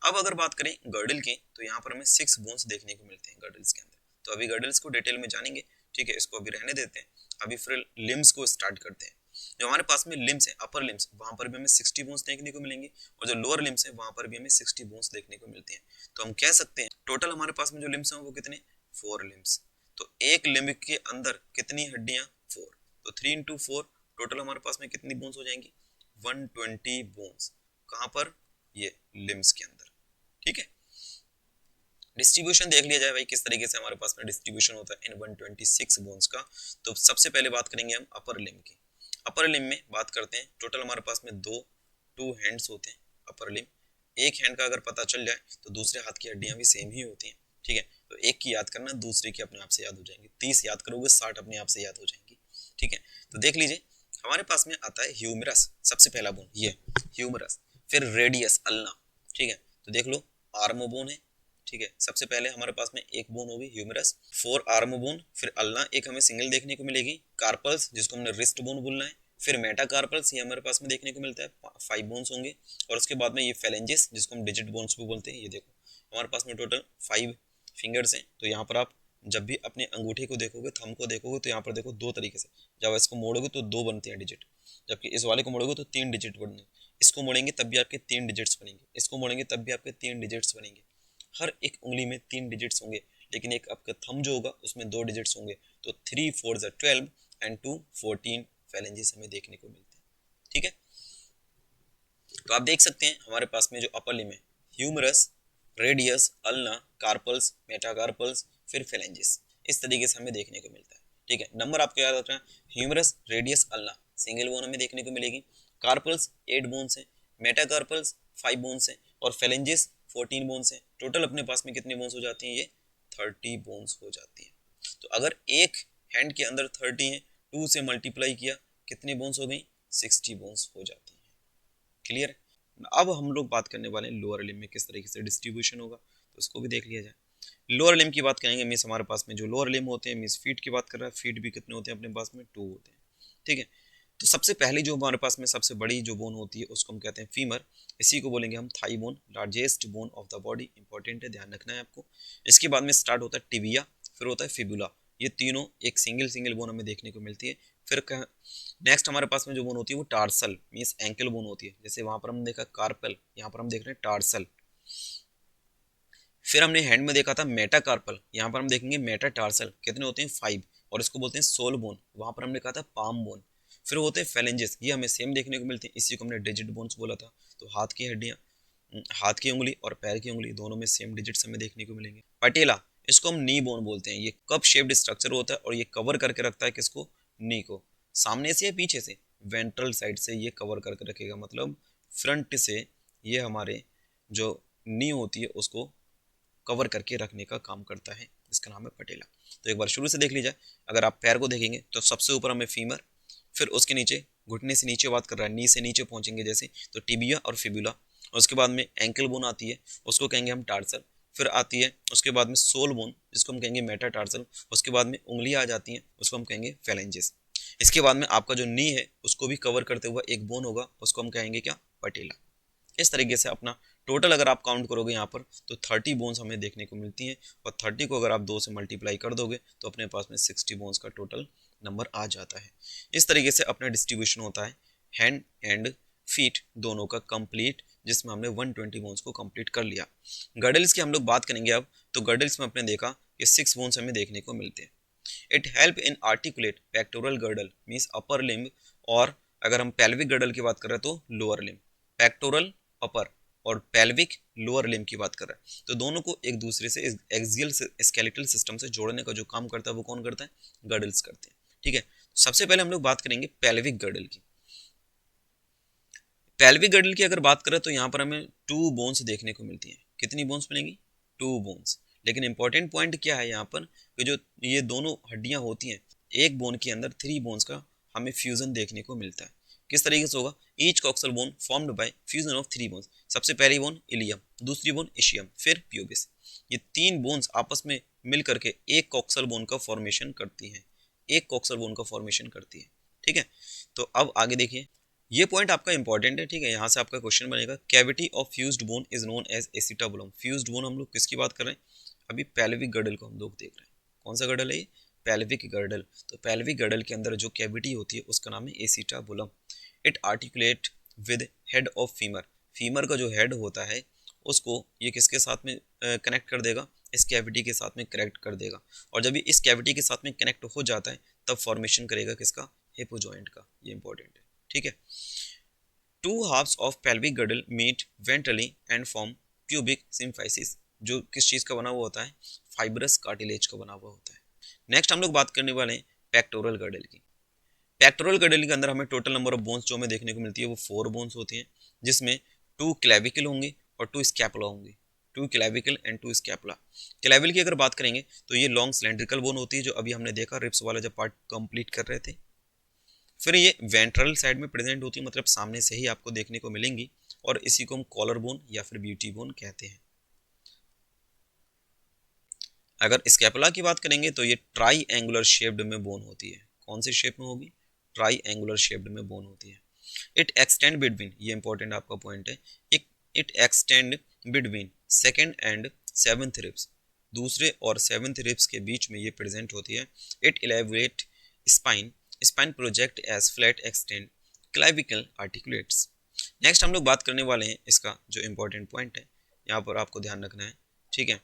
अब अगर बात करें गर्डल की, तो यहाँ पर हमें 6 बोन्स देखने को मिलते हैं गर्डल्स के अंदर, तो अभी गर्डल्स को डिटेल में जानेंगे, ठीक है, इसको अभी रहने देते हैं, अभी फिर लिम्स को स्टार्ट करते हैं। जो हमारे पास में लिम्स है, अपर लिम्स, वहां पर भी हमें 60 बोन्स देखने को मिलेंगे, और जो लोअर लिम्स है वहां पर भी हमें 60 बोन्स देखने को मिलती हैं। तो हम कह सकते हैं टोटल हमारे पास में जो लिम्स हैं वो कितने, 4 लिम्स। तो एक लिम्ब के अंदर कितनी हड्डियां, 4, तो 3 into 4 टोटल हमारे पास में कितनी बोन्स हो जाएंगी, 120 बोन्स। कहां पर, ये लिम्स के अंदर, ठीक है। डिस्ट्रीब्यूशन देख लिया जाए भाई किस तरीके से हमारे पास में डिस्ट्रीब्यूशन होता है इन 126 बोन्स का। तो सबसे पहले बात करेंगे हम अपर लिम्ब की। अपर लिम्ब में बात करते हैं, टोटल हमारे पास में टू हैंड्स होते हैं अपर लिम्ब। एक हैंड का अगर पता चल जाए तो दूसरे हाथ की हड्डियां भी सेम ही होती हैं, ठीक है। तो एक की याद करना, दूसरे की अपने आप से याद हो जाएंगी, 30 याद करोगे 60 अपने आप से याद हो जाएंगी, ठीक है। तो देख लीजिए हमारे पास में आता है ह्यूमरस, सबसे पहला बोन ये ह्यूमरस, फिर रेडियस अल्ना, ठीक है। तो देख लो आर्म बोन है, ठीक है, सबसे पहले हमारे पास में एक बोन होगी ह्यूमरस, 4 आर्म बोन, फिर अल्ना एक हमें सिंगल देखने को मिलेगी, कार्पल्स जिसको हमने रिस्ट बोन बोलना है, फिर मेटाकार्पल्स ये हमारे पास में देखने को मिलता है, 5 बोन्स होंगे, और उसके बाद में ये फेलेंजेस जिसको हम डिजिट बोन्स भी बोलते हैं। ये देखो हमारे पास में टोटल 5 फिंगर्स हैं। तो यहाँ पर आप जब भी अपने अंगूठे को देखोगे, थंब को देखोगे, तो यहाँ पर देखो 2 तरीके से, जब इसको मोड़ोगे तो 2 बनते हैं डिजिट, जबकि इस वाले को मोड़ोगे तो 3 डिजिट बनेंगे, इसको मोड़ेंगे तब भी आपके 3 डिजिट्स बनेंगे, इसको मोड़ेंगे तब भी आपके 3 डिजिट्स बनेंगे। हर एक उंगली में 3 डिजिट्स होंगे, लेकिन एक आपका थंब जो होगा उसमें 2 डिजिट्स होंगे। तो 3 4 12 एंड 2 14 फैलेंजेस हमें देखने को मिलते हैं, ठीक है। तो आप देख सकते हैं हमारे पास में जो अपर लिम है, humerus, radius, ulna, carpals, metacarpals, फिर फेलेंजिस, इस तरीके से हमें देखने को मिलता है। ठीक है, नंबर आपको याद रखना है, humerus, radius, ulna single bone हमें देखने को मिलेगी, कार्पल्स 8 बोन्स है, मेटाकार्पल्स 5 बोन्स है, और फेलेंजिस 14 बोन्स है। टोटल अपने पास में कितने बोन्स हो जाती हैं, ये 30 बोन्स हो जाती हैं। तो अगर एक हैंड के अंदर 30 है, 2 से मल्टीप्लाई किया, कितनी बोन्स हो गई, 60 बोन्स हो जाती हैं। क्लियर है। अब हम लोग बात करने वाले हैं लोअर लिम में किस तरीके से डिस्ट्रीब्यूशन होगा, तो उसको भी देख लिया जाए। लोअर लिम की बात करेंगे मीन्स हमारे पास में जो लोअर लिम होते हैं, मीन्स फीट की बात कर रहा है, फीट भी कितने होते हैं अपने पास में, 2 होते हैं। ठीक है, तो सबसे पहली जो हमारे पास में सबसे बड़ी जो बोन होती है उसको हम कहते हैं फीमर, इसी को बोलेंगे हम thigh bone, largest bone of the body, important है, ध्यान रखना है आपको। इसके बाद में स्टार्ट होता है टिबिया, फिर होता है फिबुला, ये तीनों एक सिंगल सिंगल बोन हमें देखने को मिलती है। फिर नेक्स्ट हमारे पास में जो बोन होती है वो टार्सल मीन्स एंकल बोन होती है, जैसे वहां पर हम देखा कार्पल, यहाँ पर हम देख रहे हैं टार्सल। फिर हमने हैंड में देखा था मेटाकार्पल, यहाँ पर हम देखेंगे मेटाटार्सल, कितने होते हैं, 5, और इसको बोलते हैं सोल बोन, वहां पर हमने कहा था पाम बोन। फिर होते हैं फेलेंजेस, ये हमें सेम देखने को मिलते हैं, इसी को हमने डिजिट बोन्स बोला था। तो हाथ की हड्डियां, हाथ की उंगली और पैर की उंगली दोनों में सेम डिजिट्स हमें देखने को मिलेंगे। पटेला, इसको हम नी बोन बोलते हैं, ये कप शेप्ड स्ट्रक्चर होता है और ये कवर करके रखता है किसको, नी को, सामने से या पीछे से, वेंट्रल साइड से ये कवर करके रखेगा, मतलब फ्रंट से ये हमारे जो नी होती है उसको कवर करके रखने का काम करता है, इसका नाम है पटेला। तो एक बार शुरू से देख लीजिए, अगर आप पैर को देखेंगे तो सबसे ऊपर हमें फीमर, फिर उसके नीचे घुटने से नीचे बात कर रहा है, नी से नीचे पहुंचेंगे जैसे, तो टिबिया और फिबुला, उसके बाद में एंकल बोन आती है, उसको कहेंगे हम टार्सल, फिर आती है उसके बाद में सोल बोन, जिसको हम कहेंगे मेटाटार्सल, उसके बाद में उंगलियां आ जाती हैं, उसको हम कहेंगे फेलेंजेस। इसके बाद में आपका जो नी है उसको भी कवर करते हुआ एक बोन होगा, उसको हम कहेंगे क्या, पटेला। इस तरीके से अपना टोटल अगर आप काउंट करोगे यहाँ पर तो 30 बोन्स हमें देखने को मिलती हैं, और 30 को अगर आप 2 से मल्टीप्लाई कर दोगे तो अपने पास में 60 बोन्स का टोटल नंबर आ जाता है। इस तरीके से अपना डिस्ट्रीब्यूशन होता है हैंड एंड फीट दोनों का कंप्लीट, जिसमें हमने 120 बोन्स को कंप्लीट कर लिया। गर्डल्स की हम लोग बात करेंगे अब, तो गर्डल्स में अपने देखा कि 6 बोन्स हमें देखने को मिलते हैं। It help in articulate pectoral girdle means upper limb, और अगर हम पेल्विक गर्डल की बात कर रहे हैं तो लोअर लिम्ब। पेक्टोरल अपर और पेल्विक लोअर लिम्ब की बात कर रहे हैं, तो दोनों को एक दूसरे से एक्सियल स्केलेटल सिस्टम से जोड़ने का जो काम करता है वो कौन करता है, गर्डल्स करते हैं। ठीक है, सबसे पहले हम लोग बात करेंगे पेल्विक गर्डल की। पेल्विक गर्डल की अगर बात करें तो यहाँ पर हमें 2 बोन्स देखने को मिलती हैं, कितनी बोन्स मिलेंगी, 2 बोन्स। लेकिन इंपॉर्टेंट पॉइंट क्या है यहाँ पर कि जो ये दोनों हड्डियां होती हैं, एक बोन के अंदर 3 बोन्स का हमें फ्यूजन देखने को मिलता है। किस तरीके से होगा, each coxal bone formed by fusion of 3 bones, सबसे पहली बोन इलियम, दूसरी बोन इशियम, फिर प्यूबिस, ये 3 बोन्स आपस में मिल करके एक कॉक्सल बोन का फॉर्मेशन करती हैं, एक कॉक्सल बोन का फॉर्मेशन करती है। ठीक है, तो अब आगे देखिए, ये पॉइंट आपका इंपॉर्टेंट है। ठीक है, यहाँ से आपका क्वेश्चन बनेगा, cavity of fused bone is known as acetabulum. Fused bone हम लोग किसकी बात कर रहे हैं, अभी पेल्विक गर्डल को हम लोग देख रहे हैं, कौन सा गर्डल है ये, पेल्विक गर्डल। तो पेल्विक गर्डल के अंदर जो कैविटी होती है उसका नाम है acetabulum. It articulate with head of femur, femur का जो हेड होता है उसको ये किसके साथ में कनेक्ट कर देगा, इस कैविटी के साथ में कनेक्ट कर देगा, और जब ये इस कैविटी के साथ में कनेक्ट हो जाता है तब फॉर्मेशन करेगा किसका, हिपो जॉइंट का, ये इंपॉर्टेंट है। ठीक है, 2 halves of pelvic girdle meet ventrally and form pubic symphysis, जो किस चीज का बना हुआ होता है, फाइब्रस कार्टिलेज का बना हुआ होता है। नेक्स्ट हम लोग बात करने वाले हैं पेक्टोरल गर्डल की। पेक्टोरल गर्डल के अंदर हमें टोटल नंबर ऑफ बोन्स जो हमें देखने को मिलती है वो 4 बोन्स होती हैं, जिसमें 2 क्लेविकल होंगे और 2 स्कैपुला होंगे, 2 क्लेविकल एंड 2 स्कैपुला। क्लेविकल की अगर बात करेंगे तो ये लॉन्ग सिलेंड्रिकल बोन होती है, जो अभी हमने देखा रिप्स वाला जब पार्ट कंप्लीट कर रहे थे। फिर ये वेंट्रल साइड में प्रेजेंट होती है, मतलब सामने से ही आपको देखने को मिलेंगी, और इसी को हम कॉलर बोन या फिर ब्यूटी बोन कहते हैं। अगर स्कैपुला की बात करेंगे तो ये ट्राई एंगुलर शेप्ड में बोन होती है, कौन सी शेप में होगी, ट्राई एंगुलर शेप्ड में बोन होती है। इट एक्सटेंड बिटवीन, ये इंपॉर्टेंट आपका पॉइंट है, it extend between second and 7th ribs, दूसरे और 7th रिब्स के बीच में ये प्रेजेंट होती है। It elaborate spine, spine project as flat extend clavicle articulates. Next हम लोग बात करने वाले हैं इसका जो इंपॉर्टेंट पॉइंट है, यहाँ पर आपको ध्यान रखना है। ठीक है,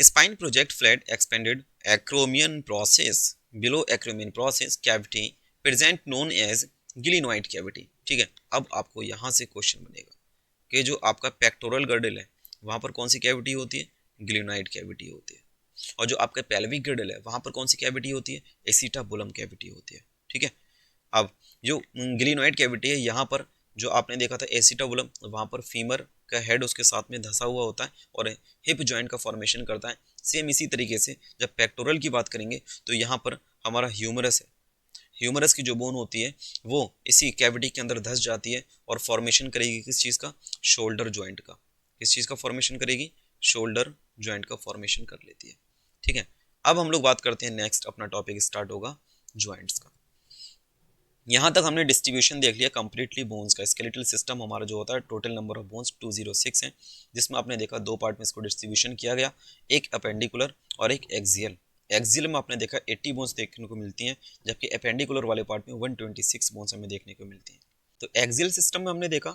spine project flat expanded acromion process, below acromion process cavity present known as glenoid cavity. ठीक है, अब आपको यहाँ से क्वेश्चन बनेगा कि जो आपका पेक्टोरल गर्डल है वहाँ पर कौन सी कैविटी होती है, ग्लिनोइड कैविटी होती है, और जो आपका पेल्विक गर्डल है वहाँ पर कौन सी कैविटी होती है, एसिटाबुलम कैविटी होती है। ठीक है, अब जो ग्लिनोइड कैविटी है यहाँ पर जो आपने देखा था एसिटाबुलम, वहाँ पर फीमर का हेड उसके साथ में धंसा हुआ होता है और हिप जॉइंट का फॉर्मेशन करता है। सेम इसी तरीके से जब पेक्टोरल की बात करेंगे तो यहाँ पर हमारा ह्यूमरस है, ह्यूमरस की जो बोन होती है वो इसी कैविटी के अंदर धंस जाती है और फॉर्मेशन करेगी किस चीज़ का, शोल्डर जॉइंट का। किस चीज़ का फॉर्मेशन करेगी, शोल्डर जॉइंट का फॉर्मेशन कर लेती है। ठीक है, अब हम लोग बात करते हैं, नेक्स्ट अपना टॉपिक स्टार्ट होगा जॉइंट्स का। यहाँ तक हमने डिस्ट्रीब्यूशन देख लिया कंप्लीटली बोन्स का। स्केलेटल सिस्टम हमारा जो होता है टोटल नंबर ऑफ बोन्स 206 है, जिसमें आपने देखा दो पार्ट में इसको डिस्ट्रीब्यूशन किया गया, एक अपेंडिकुलर और एक एक्सियल। एक्सियल में आपने देखा 80 बोन्स देखने को मिलती हैं, जबकि अपेंडिकुलर वाले पार्ट में 126 बोन्स हमें देखने को मिलती हैं। तो एक्सियल सिस्टम में हमने देखा,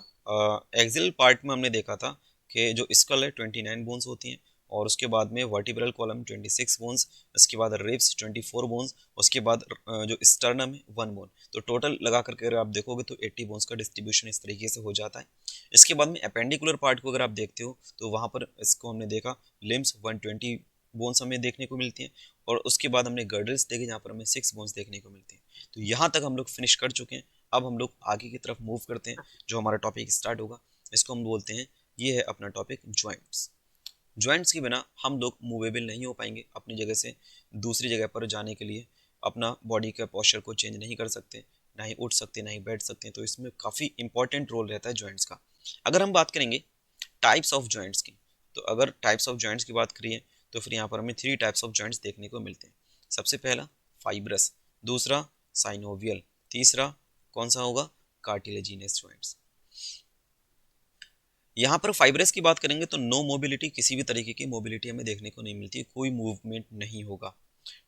एक्सियल पार्ट में हमने देखा था कि जो स्कल है 29 बोन्स होती हैं, और उसके बाद में वर्टिब्रल कॉलम 26 बोन्स, उसके बाद रिब्स 24 बोन्स, उसके बाद जो स्टर्नम है 1 बोन। तो टोटल लगा करके अगर आप देखोगे तो 80 बोन्स का डिस्ट्रीब्यूशन इस तरीके से हो जाता है। इसके बाद में अपेंडिकुलर पार्ट को अगर आप देखते हो तो वहाँ पर इसको हमने देखा लिम्स 120 बोन्स हमें देखने को मिलती हैं, और उसके बाद हमने गर्डल्स देखे जहाँ पर हमें 6 बोन्स देखने को मिलती हैं। तो यहाँ तक हम लोग फिनिश कर चुके हैं। अब हम लोग आगे की तरफ मूव करते हैं, जो हमारा टॉपिक स्टार्ट होगा इसको हम बोलते हैं, ये है अपना टॉपिक जॉइंट्स। जॉइंट्स के बिना हम लोग मूवेबल नहीं हो पाएंगे, अपनी जगह से दूसरी जगह पर जाने के लिए अपना बॉडी का पोस्चर को चेंज नहीं कर सकते, ना ही उठ सकते ना ही बैठ सकते। तो इसमें काफ़ी इंपॉर्टेंट रोल रहता है जॉइंट्स का। अगर हम बात करेंगे टाइप्स ऑफ जॉइंट्स की, तो अगर टाइप्स ऑफ जॉइंट्स की बात करिए तो फिर यहाँ पर हमें 3 टाइप्स ऑफ जॉइंट्स देखने को मिलते हैं। सबसे पहला फाइब्रस, दूसरा साइनोवियल, तीसरा कौन सा होगा, कार्टिलेजिनस जॉइंट्स। यहाँ पर फाइब्रस की बात करेंगे तो नो मोबिलिटी, किसी भी तरीके की मोबिलिटी हमें देखने को नहीं मिलती, कोई मूवमेंट नहीं होगा।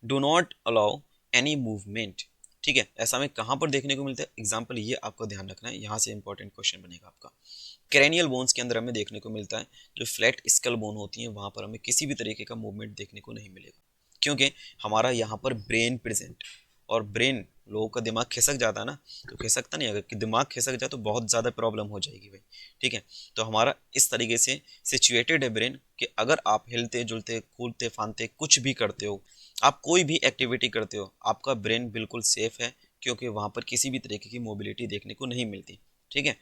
Do not allow any movement. ठीक है, ऐसा हमें कहाँ पर देखने को मिलता है, एग्जाम्पल ये आपको ध्यान रखना है, यहाँ से इंपॉर्टेंट क्वेश्चन बनेगा आपका। क्रेनियल बोन्स के अंदर हमें देखने को मिलता है, जो फ्लैट स्कल बोन होती है वहाँ पर हमें किसी भी तरीके का मूवमेंट देखने को नहीं मिलेगा, क्योंकि हमारा यहाँ पर ब्रेन प्रेजेंट, और ब्रेन लोगों का दिमाग खिसक जाता है ना, तो खिसकता नहीं, अगर कि दिमाग खिसक जाए तो बहुत ज़्यादा प्रॉब्लम हो जाएगी भाई। ठीक है, तो हमारा इस तरीके से सिचुएटेड है ब्रेन कि अगर आप हिलते जुलते कूदते फांदते कुछ भी करते हो, आप कोई भी एक्टिविटी करते हो, आपका ब्रेन बिल्कुल सेफ है, क्योंकि वहाँ पर किसी भी तरीके की मोबिलिटी देखने को नहीं मिलती। ठीक है,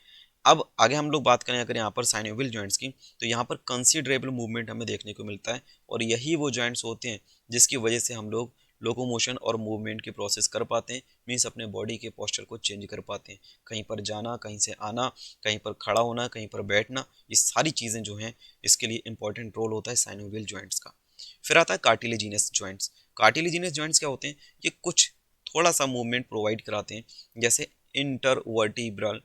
अब आगे हम लोग बात करें अगर यहाँ पर साइनोवियल जॉइंट्स की, तो यहाँ पर कंसीडरेबल मूवमेंट हमें देखने को मिलता है, और यही वो जॉइंट्स होते हैं जिसकी वजह से हम लोग लोकोमोशन और मूवमेंट की प्रोसेस कर पाते हैं, मीन्स अपने बॉडी के पोस्चर को चेंज कर पाते हैं, कहीं पर जाना, कहीं से आना, कहीं पर खड़ा होना, कहीं पर बैठना, ये सारी चीज़ें जो हैं इसके लिए इंपॉर्टेंट रोल होता है साइनोवियल जॉइंट्स का। फिर आता है कार्टिलेजिनस जॉइंट्स। कार्टिलेजिनस जॉइंट्स क्या होते हैं, ये कुछ थोड़ा सा मूवमेंट प्रोवाइड कराते हैं, जैसे इंटरवर्टिब्रल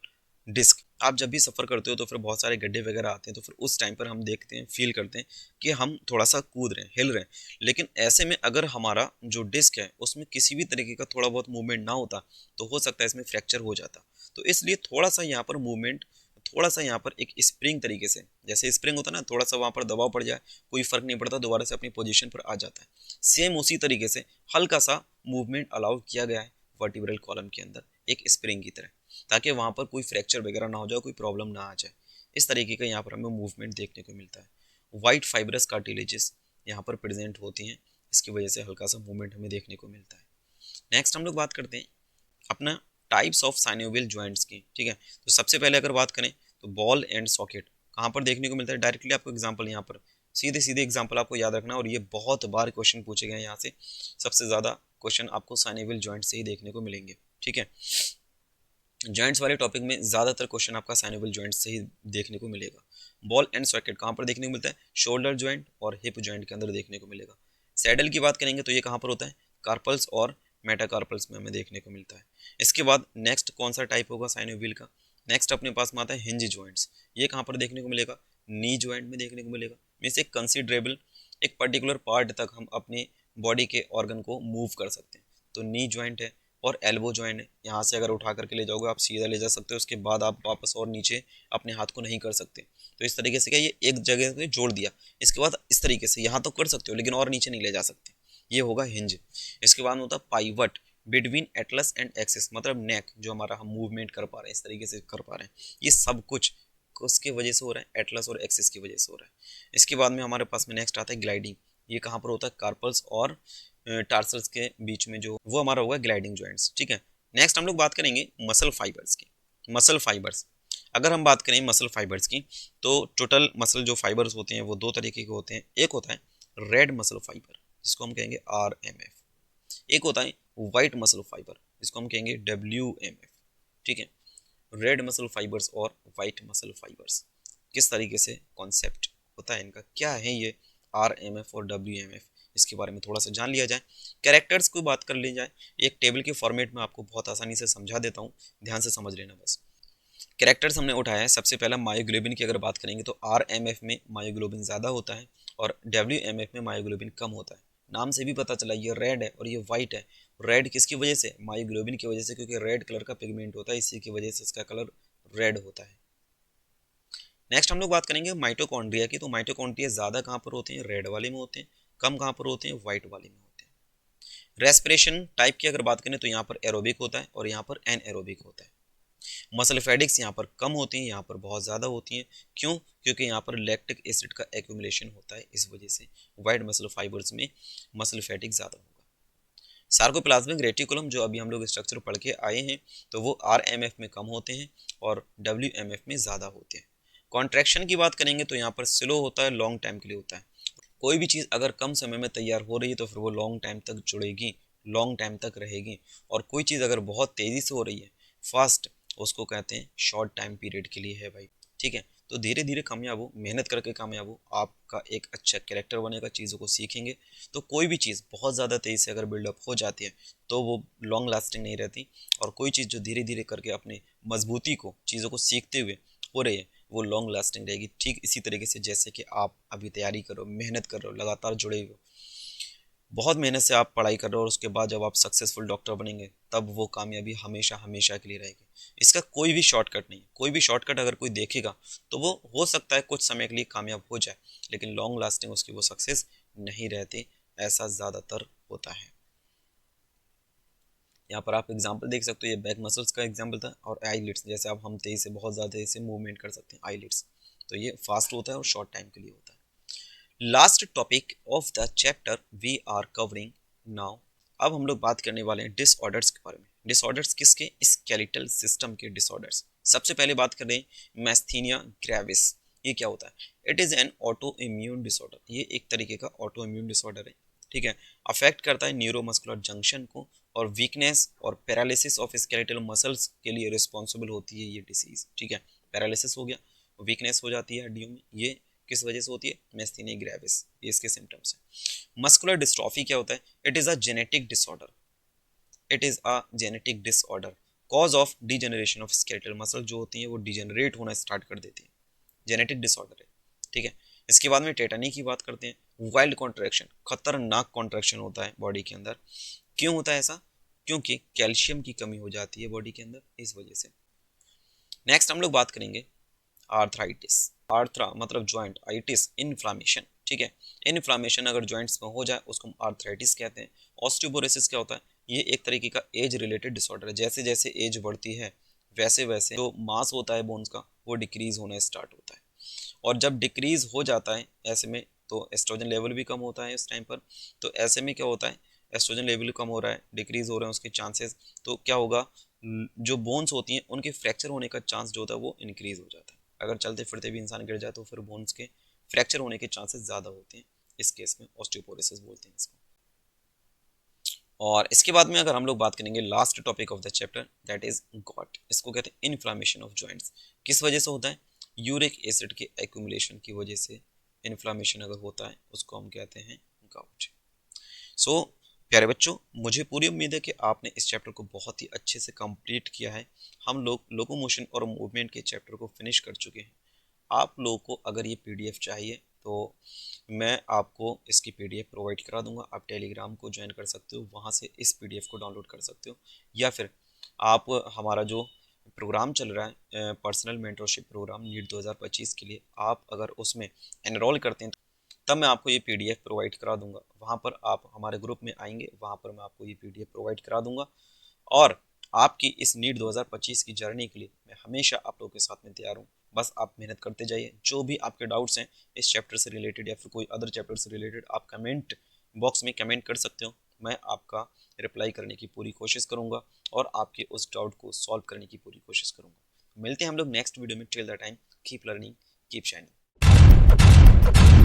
डिस्क। आप जब भी सफ़र करते हो तो फिर बहुत सारे गड्ढे वगैरह आते हैं, तो फिर उस टाइम पर हम देखते हैं, फील करते हैं कि हम थोड़ा सा कूद रहे हैं, हिल रहे हैं, लेकिन ऐसे में अगर हमारा जो डिस्क है उसमें किसी भी तरीके का थोड़ा बहुत मूवमेंट ना होता तो हो सकता है इसमें फ्रैक्चर हो जाता। तो इसलिए थोड़ा सा यहाँ पर मूवमेंट, थोड़ा सा यहाँ पर एक स्प्रिंग तरीके से, जैसे स्प्रिंग होता है ना, थोड़ा सा वहाँ पर दबाव पड़ जाए कोई फर्क नहीं पड़ता, दोबारा से अपनी पोजीशन पर आ जाता है। सेम उसी तरीके से हल्का सा मूवमेंट अलाउ किया गया है वर्टिब्रल कॉलम के अंदर, एक स्प्रिंग की तरह, ताकि वहाँ पर कोई फ्रैक्चर वगैरह ना हो जाए, कोई प्रॉब्लम ना आ जाए। इस तरीके का यहाँ पर हमें मूवमेंट देखने को मिलता है। वाइट फाइब्रस कार्टिलेजेस यहाँ पर प्रेजेंट होती हैं, इसकी वजह से हल्का सा मूवमेंट हमें देखने को मिलता है। नेक्स्ट हम लोग बात करते हैं अपना टाइप्स ऑफ साइनोवियल जॉइंट्स की। ठीक है, तो सबसे पहले अगर बात करें तो बॉल एंड सॉकेट कहाँ पर देखने को मिलता है, डायरेक्टली आपको एग्जाम्पल यहाँ पर सीधे सीधे एग्जाम्पल आपको याद रखना, और ये बहुत बार क्वेश्चन पूछे गए यहाँ से, सबसे ज़्यादा क्वेश्चन आपको साइनोवियल जॉइंट से ही देखने को मिलेंगे। ठीक है, जॉइंट्स वाले टॉपिक में ज़्यादातर क्वेश्चन आपका साइनोवियल जॉइंट्स से ही देखने को मिलेगा। बॉल एंड सॉकेट कहाँ पर देखने को मिलता है, शोल्डर जॉइंट और हिप जॉइंट के अंदर देखने को मिलेगा। सैडल की बात करेंगे तो ये कहाँ पर होता है, कार्पल्स और मेटाकार्पल्स में हमें देखने को मिलता है। इसके बाद नेक्स्ट कौन सा टाइप होगा साइनोवियल का, नेक्स्ट अपने पास में आता है हिंज जॉइंट्स। ये कहाँ पर देखने को मिलेगा, नी जॉइंट में देखने को मिलेगा। मीन्स एक कंसिडरेबल एक पर्टिकुलर पार्ट तक हम अपने बॉडी के ऑर्गन को मूव कर सकते हैं, तो नी जॉइंट है। और एल्बो जॉइंट है, यहाँ से अगर उठा करके ले जाओगे आप सीधा ले जा सकते हो, उसके बाद आप वापस और नीचे अपने हाथ को नहीं कर सकते। तो इस तरीके से क्या, ये एक जगह पे जोड़ दिया, इसके बाद इस तरीके से यहाँ तो कर सकते हो लेकिन और नीचे नहीं ले जा सकते, ये होगा हिंज। इसके बाद होता है pivot. Between Atlas and axis, मतलब नेक जो हमारा हम मूवमेंट कर पा रहे हैं इस तरीके से कर पा रहे हैं, ये सब कुछ उसके वजह से हो रहा है, एटलस और एक्सिस की वजह से हो रहा है। इसके बाद में हमारे पास में नेक्स्ट आता है ग्लाइडिंग। ये कहाँ पर होता है, कार्पल्स और टार्सल्स के बीच में, जो वो हमारा होगा ग्लाइडिंग जॉइंट्स, ठीक है। नेक्स्ट हम लोग बात करेंगे मसल फाइबर्स की। मसल फाइबर्स, अगर हम बात करें मसल फाइबर्स की, तो टोटल मसल जो फाइबर्स होते हैं वो दो तरीके के होते हैं। एक होता है रेड मसल फाइबर, जिसको हम कहेंगे RMF। एक होता है वाइट मसल फाइबर, जिसको हम कहेंगे WMF, ठीक है। रेड मसल फाइबर्स और वाइट मसल फाइबर्स, किस तरीके से कॉन्सेप्ट होता है इनका, क्या है ये RMF और WMF, इसके बारे में थोड़ा सा जान लिया जाए। कैरेक्टर्स की बात कर ली जाए, एक टेबल के फॉर्मेट में आपको बहुत आसानी से समझा देता हूँ, ध्यान से समझ लेना बस। कैरेक्टर्स हमने उठाया है, सबसे पहला मायोग्लोबिन की अगर बात करेंगे तो RMF में मायोग्लोबिन ज़्यादा होता है और WMF में मायोग्लोबिन कम होता है। नाम से भी पता चला ये रेड है और ये वाइट है। रेड किसकी वजह से, मायोग्लोबिन की वजह से, क्योंकि रेड कलर का पिगमेंट होता है, इसी की वजह से इसका कलर रेड होता है। नेक्स्ट हम लोग बात करेंगे माइटोकॉन्ड्रिया की। तो माइटोकॉन्ड्रिया ज़्यादा कहाँ पर होते हैं, रेड वाले में होते हैं, कम कहाँ पर होते हैं, व्हाइट वाले में होते हैं। रेस्पिरेशन टाइप की अगर बात करें तो यहाँ पर एरोबिक होता है और यहाँ पर एनएरोबिक होता है। मसल फैटिक्स यहाँ पर कम होती हैं, यहाँ पर बहुत ज़्यादा होती हैं। क्यों, क्योंकि यहाँ पर लैक्टिक एसिड का एक्यूमुलेशन होता है, इस वजह से वाइट मसल फाइबर्स में मसल फैटिक ज़्यादा होगा। सार्कोप्लाज्मिक रेटिकुलम जो अभी हम लोग स्ट्रक्चर पढ़ के आए हैं, तो वो RMF में कम होते हैं और WMF में ज़्यादा होते हैं। कॉन्ट्रैक्शन की बात करेंगे तो यहाँ पर स्लो होता है, लॉन्ग टाइम के लिए होता है। कोई भी चीज़ अगर कम समय में तैयार हो रही है तो फिर वो लॉन्ग टाइम तक जुड़ेगी, लॉन्ग टाइम तक रहेगी। और कोई चीज़ अगर बहुत तेज़ी से हो रही है, फास्ट, उसको कहते हैं शॉर्ट टाइम पीरियड के लिए है भाई, ठीक है। तो धीरे धीरे कामयाब हो, मेहनत करके कामयाब हो, आपका एक अच्छा कैरेक्टर बनेगा, चीज़ों को सीखेंगे। तो कोई भी चीज़ बहुत ज़्यादा तेज़ी से अगर बिल्डअप हो जाती है तो वो लॉन्ग लास्टिंग नहीं रहती। और कोई चीज़ जो धीरे धीरे करके अपने मजबूती को, चीज़ों को सीखते हुए हो रही है, वो लॉन्ग लास्टिंग रहेगी। ठीक इसी तरीके से जैसे कि आप अभी तैयारी कर रहे हो, मेहनत कर रहे हो, लगातार जुड़े हुए हो, बहुत मेहनत से आप पढ़ाई कर रहे हो और उसके बाद जब आप सक्सेसफुल डॉक्टर बनेंगे तब वो कामयाबी हमेशा हमेशा के लिए रहेगी। इसका कोई भी शॉर्टकट नहीं है। कोई भी शॉर्टकट अगर कोई देखेगा तो वो हो सकता है कुछ समय के लिए कामयाब हो जाए, लेकिन लॉन्ग लास्टिंग उसकी वो सक्सेस नहीं रहती, ऐसा ज़्यादातर होता है। यहाँ पर आप एग्जाम्पल देख सकते हो, ये बैक मसल्स का एग्जाम्पल था। और आईलिड्स, जैसे आप हम तेजी से बहुत ज़्यादा तेजी से मूवमेंट कर सकते हैं आईलिड्स, तो ये फास्ट होता है और शॉर्ट टाइम के लिए होता है। Last topic of the chapter we are covering now. अब हम लोग बात करने वाले हैं डिसऑर्डर्स के बारे में। डिसऑर्डर्स किसके, स्केलेटल सिस्टम के डिसऑर्डर्स। सबसे पहले बात करें मैस्थीनिया ग्रेविस, ये क्या होता है। It is an auto immune disorder, ये एक तरीके का ऑटो इम्यून डिसऑर्डर है, ठीक है। अफेक्ट करता है न्यूरोमस्कुलर जंक्शन को, और वीकनेस और पैरालिसिस ऑफ स्केलेटल मसल्स के लिए रिस्पॉन्सिबल होती है ये डिसीज, ठीक है। पैरालिसिस हो गया, वीकनेस हो जाती है हड्डियों में, ये किस वजह से होती है, मैस्थीनिया ग्रेविस, ये इसके सिम्टम्स है। मस्कुलर डिस्ट्रॉफी क्या होता है, it is a genetic disorder, it is a genetic disorder, cause of degeneration of skeletal muscle जो होती है वो डिजेनरेट होना स्टार्ट कर देती है, जेनेटिक डिसऑर्डर है, ठीक है। इसके बाद में टेटानी की बात करते हैं। वाइल्ड कॉन्ट्रैक्शन, खतरनाक कॉन्ट्रैक्शन होता है बॉडी के अंदर। क्यों होता है ऐसा, क्योंकि कैल्शियम की कमी हो जाती है बॉडी के अंदर, इस वजह से। नेक्स्ट हम लोग बात करेंगे आर्थराइटिस। आर्थरा मतलब ज्वाइंट, आइटिस इन्फ्लामेशन, ठीक है। इन्फ्लामेशन अगर ज्वाइंट्स में हो जाए उसको हम आर्थराइटिस कहते हैं। ऑस्टियोपोरोसिस क्या होता है, ये एक तरीके का एज रिलेटेड डिसऑर्डर है। जैसे जैसे एज बढ़ती है वैसे वैसे जो मास होता है बोन्स का वो डिक्रीज होना स्टार्ट होता है। और जब डिक्रीज हो जाता है ऐसे में, तो एस्ट्रोजन लेवल भी कम होता है इस टाइम पर। तो ऐसे में क्या होता है, एस्ट्रोजन लेवल कम हो रहा है, डिक्रीज हो रहे हैं उसके चांसेस, तो क्या होगा, जो बोन्स होती हैं उनके फ्रैक्चर होने का चांस जो होता है वो इंक्रीज हो जाता है। अगर चलते फिरते भी इंसान गिर जाए तो फिर बोन्स के फ्रैक्चर होने के चांसेस ज़्यादा होते हैं, इस केस में ऑस्टियोपोरोसिस बोलते हैं इसको। और इसके बाद में अगर हम लोग बात करेंगे last topic of the chapter, that is got, इसको कहते हैं इन्फ्लामेशन ऑफ जॉइंट्स। किस वजह से होता है, यूरिक एसिड के एक्यूमुलेशन की वजह से इन्फ्लामेशन अगर होता है उसको हम कहते हैं गाउट। सो प्यारे बच्चों, मुझे पूरी उम्मीद है कि आपने इस चैप्टर को बहुत ही अच्छे से कंप्लीट किया है। हम लोग लोकोमोशन और मूवमेंट के चैप्टर को फिनिश कर चुके हैं। आप लोगों को अगर ये पीडीएफ चाहिए तो मैं आपको इसकी पीडीएफ प्रोवाइड करा दूंगा। आप टेलीग्राम को ज्वाइन कर सकते हो, वहाँ से इस पीडीएफ को डाउनलोड कर सकते हो। या फिर आप हमारा जो प्रोग्राम चल रहा है पर्सनल मेंटरशिप प्रोग्राम नीट 2025 के लिए, आप अगर उसमें एनरोल करते हैं तब मैं आपको ये PDF प्रोवाइड करा दूंगा। वहाँ पर आप हमारे ग्रुप में आएंगे, वहाँ पर मैं आपको ये PDF प्रोवाइड करा दूंगा। और आपकी इस नीट 2025 की जर्नी के लिए मैं हमेशा आप लोगों के साथ में तैयार हूँ। बस आप मेहनत करते जाइए। जो भी आपके डाउट्स हैं इस चैप्टर से रिलेटेड या फिर कोई अदर चैप्टर से रिलेटेड, आप कमेंट बॉक्स में कमेंट कर सकते हो। मैं आपका रिप्लाई करने की पूरी कोशिश करूँगा और आपके उस डाउट को सॉल्व करने की पूरी कोशिश करूँगा। मिलते हैं हम लोग नेक्स्ट वीडियो में। Till the time keep learning, keep shining.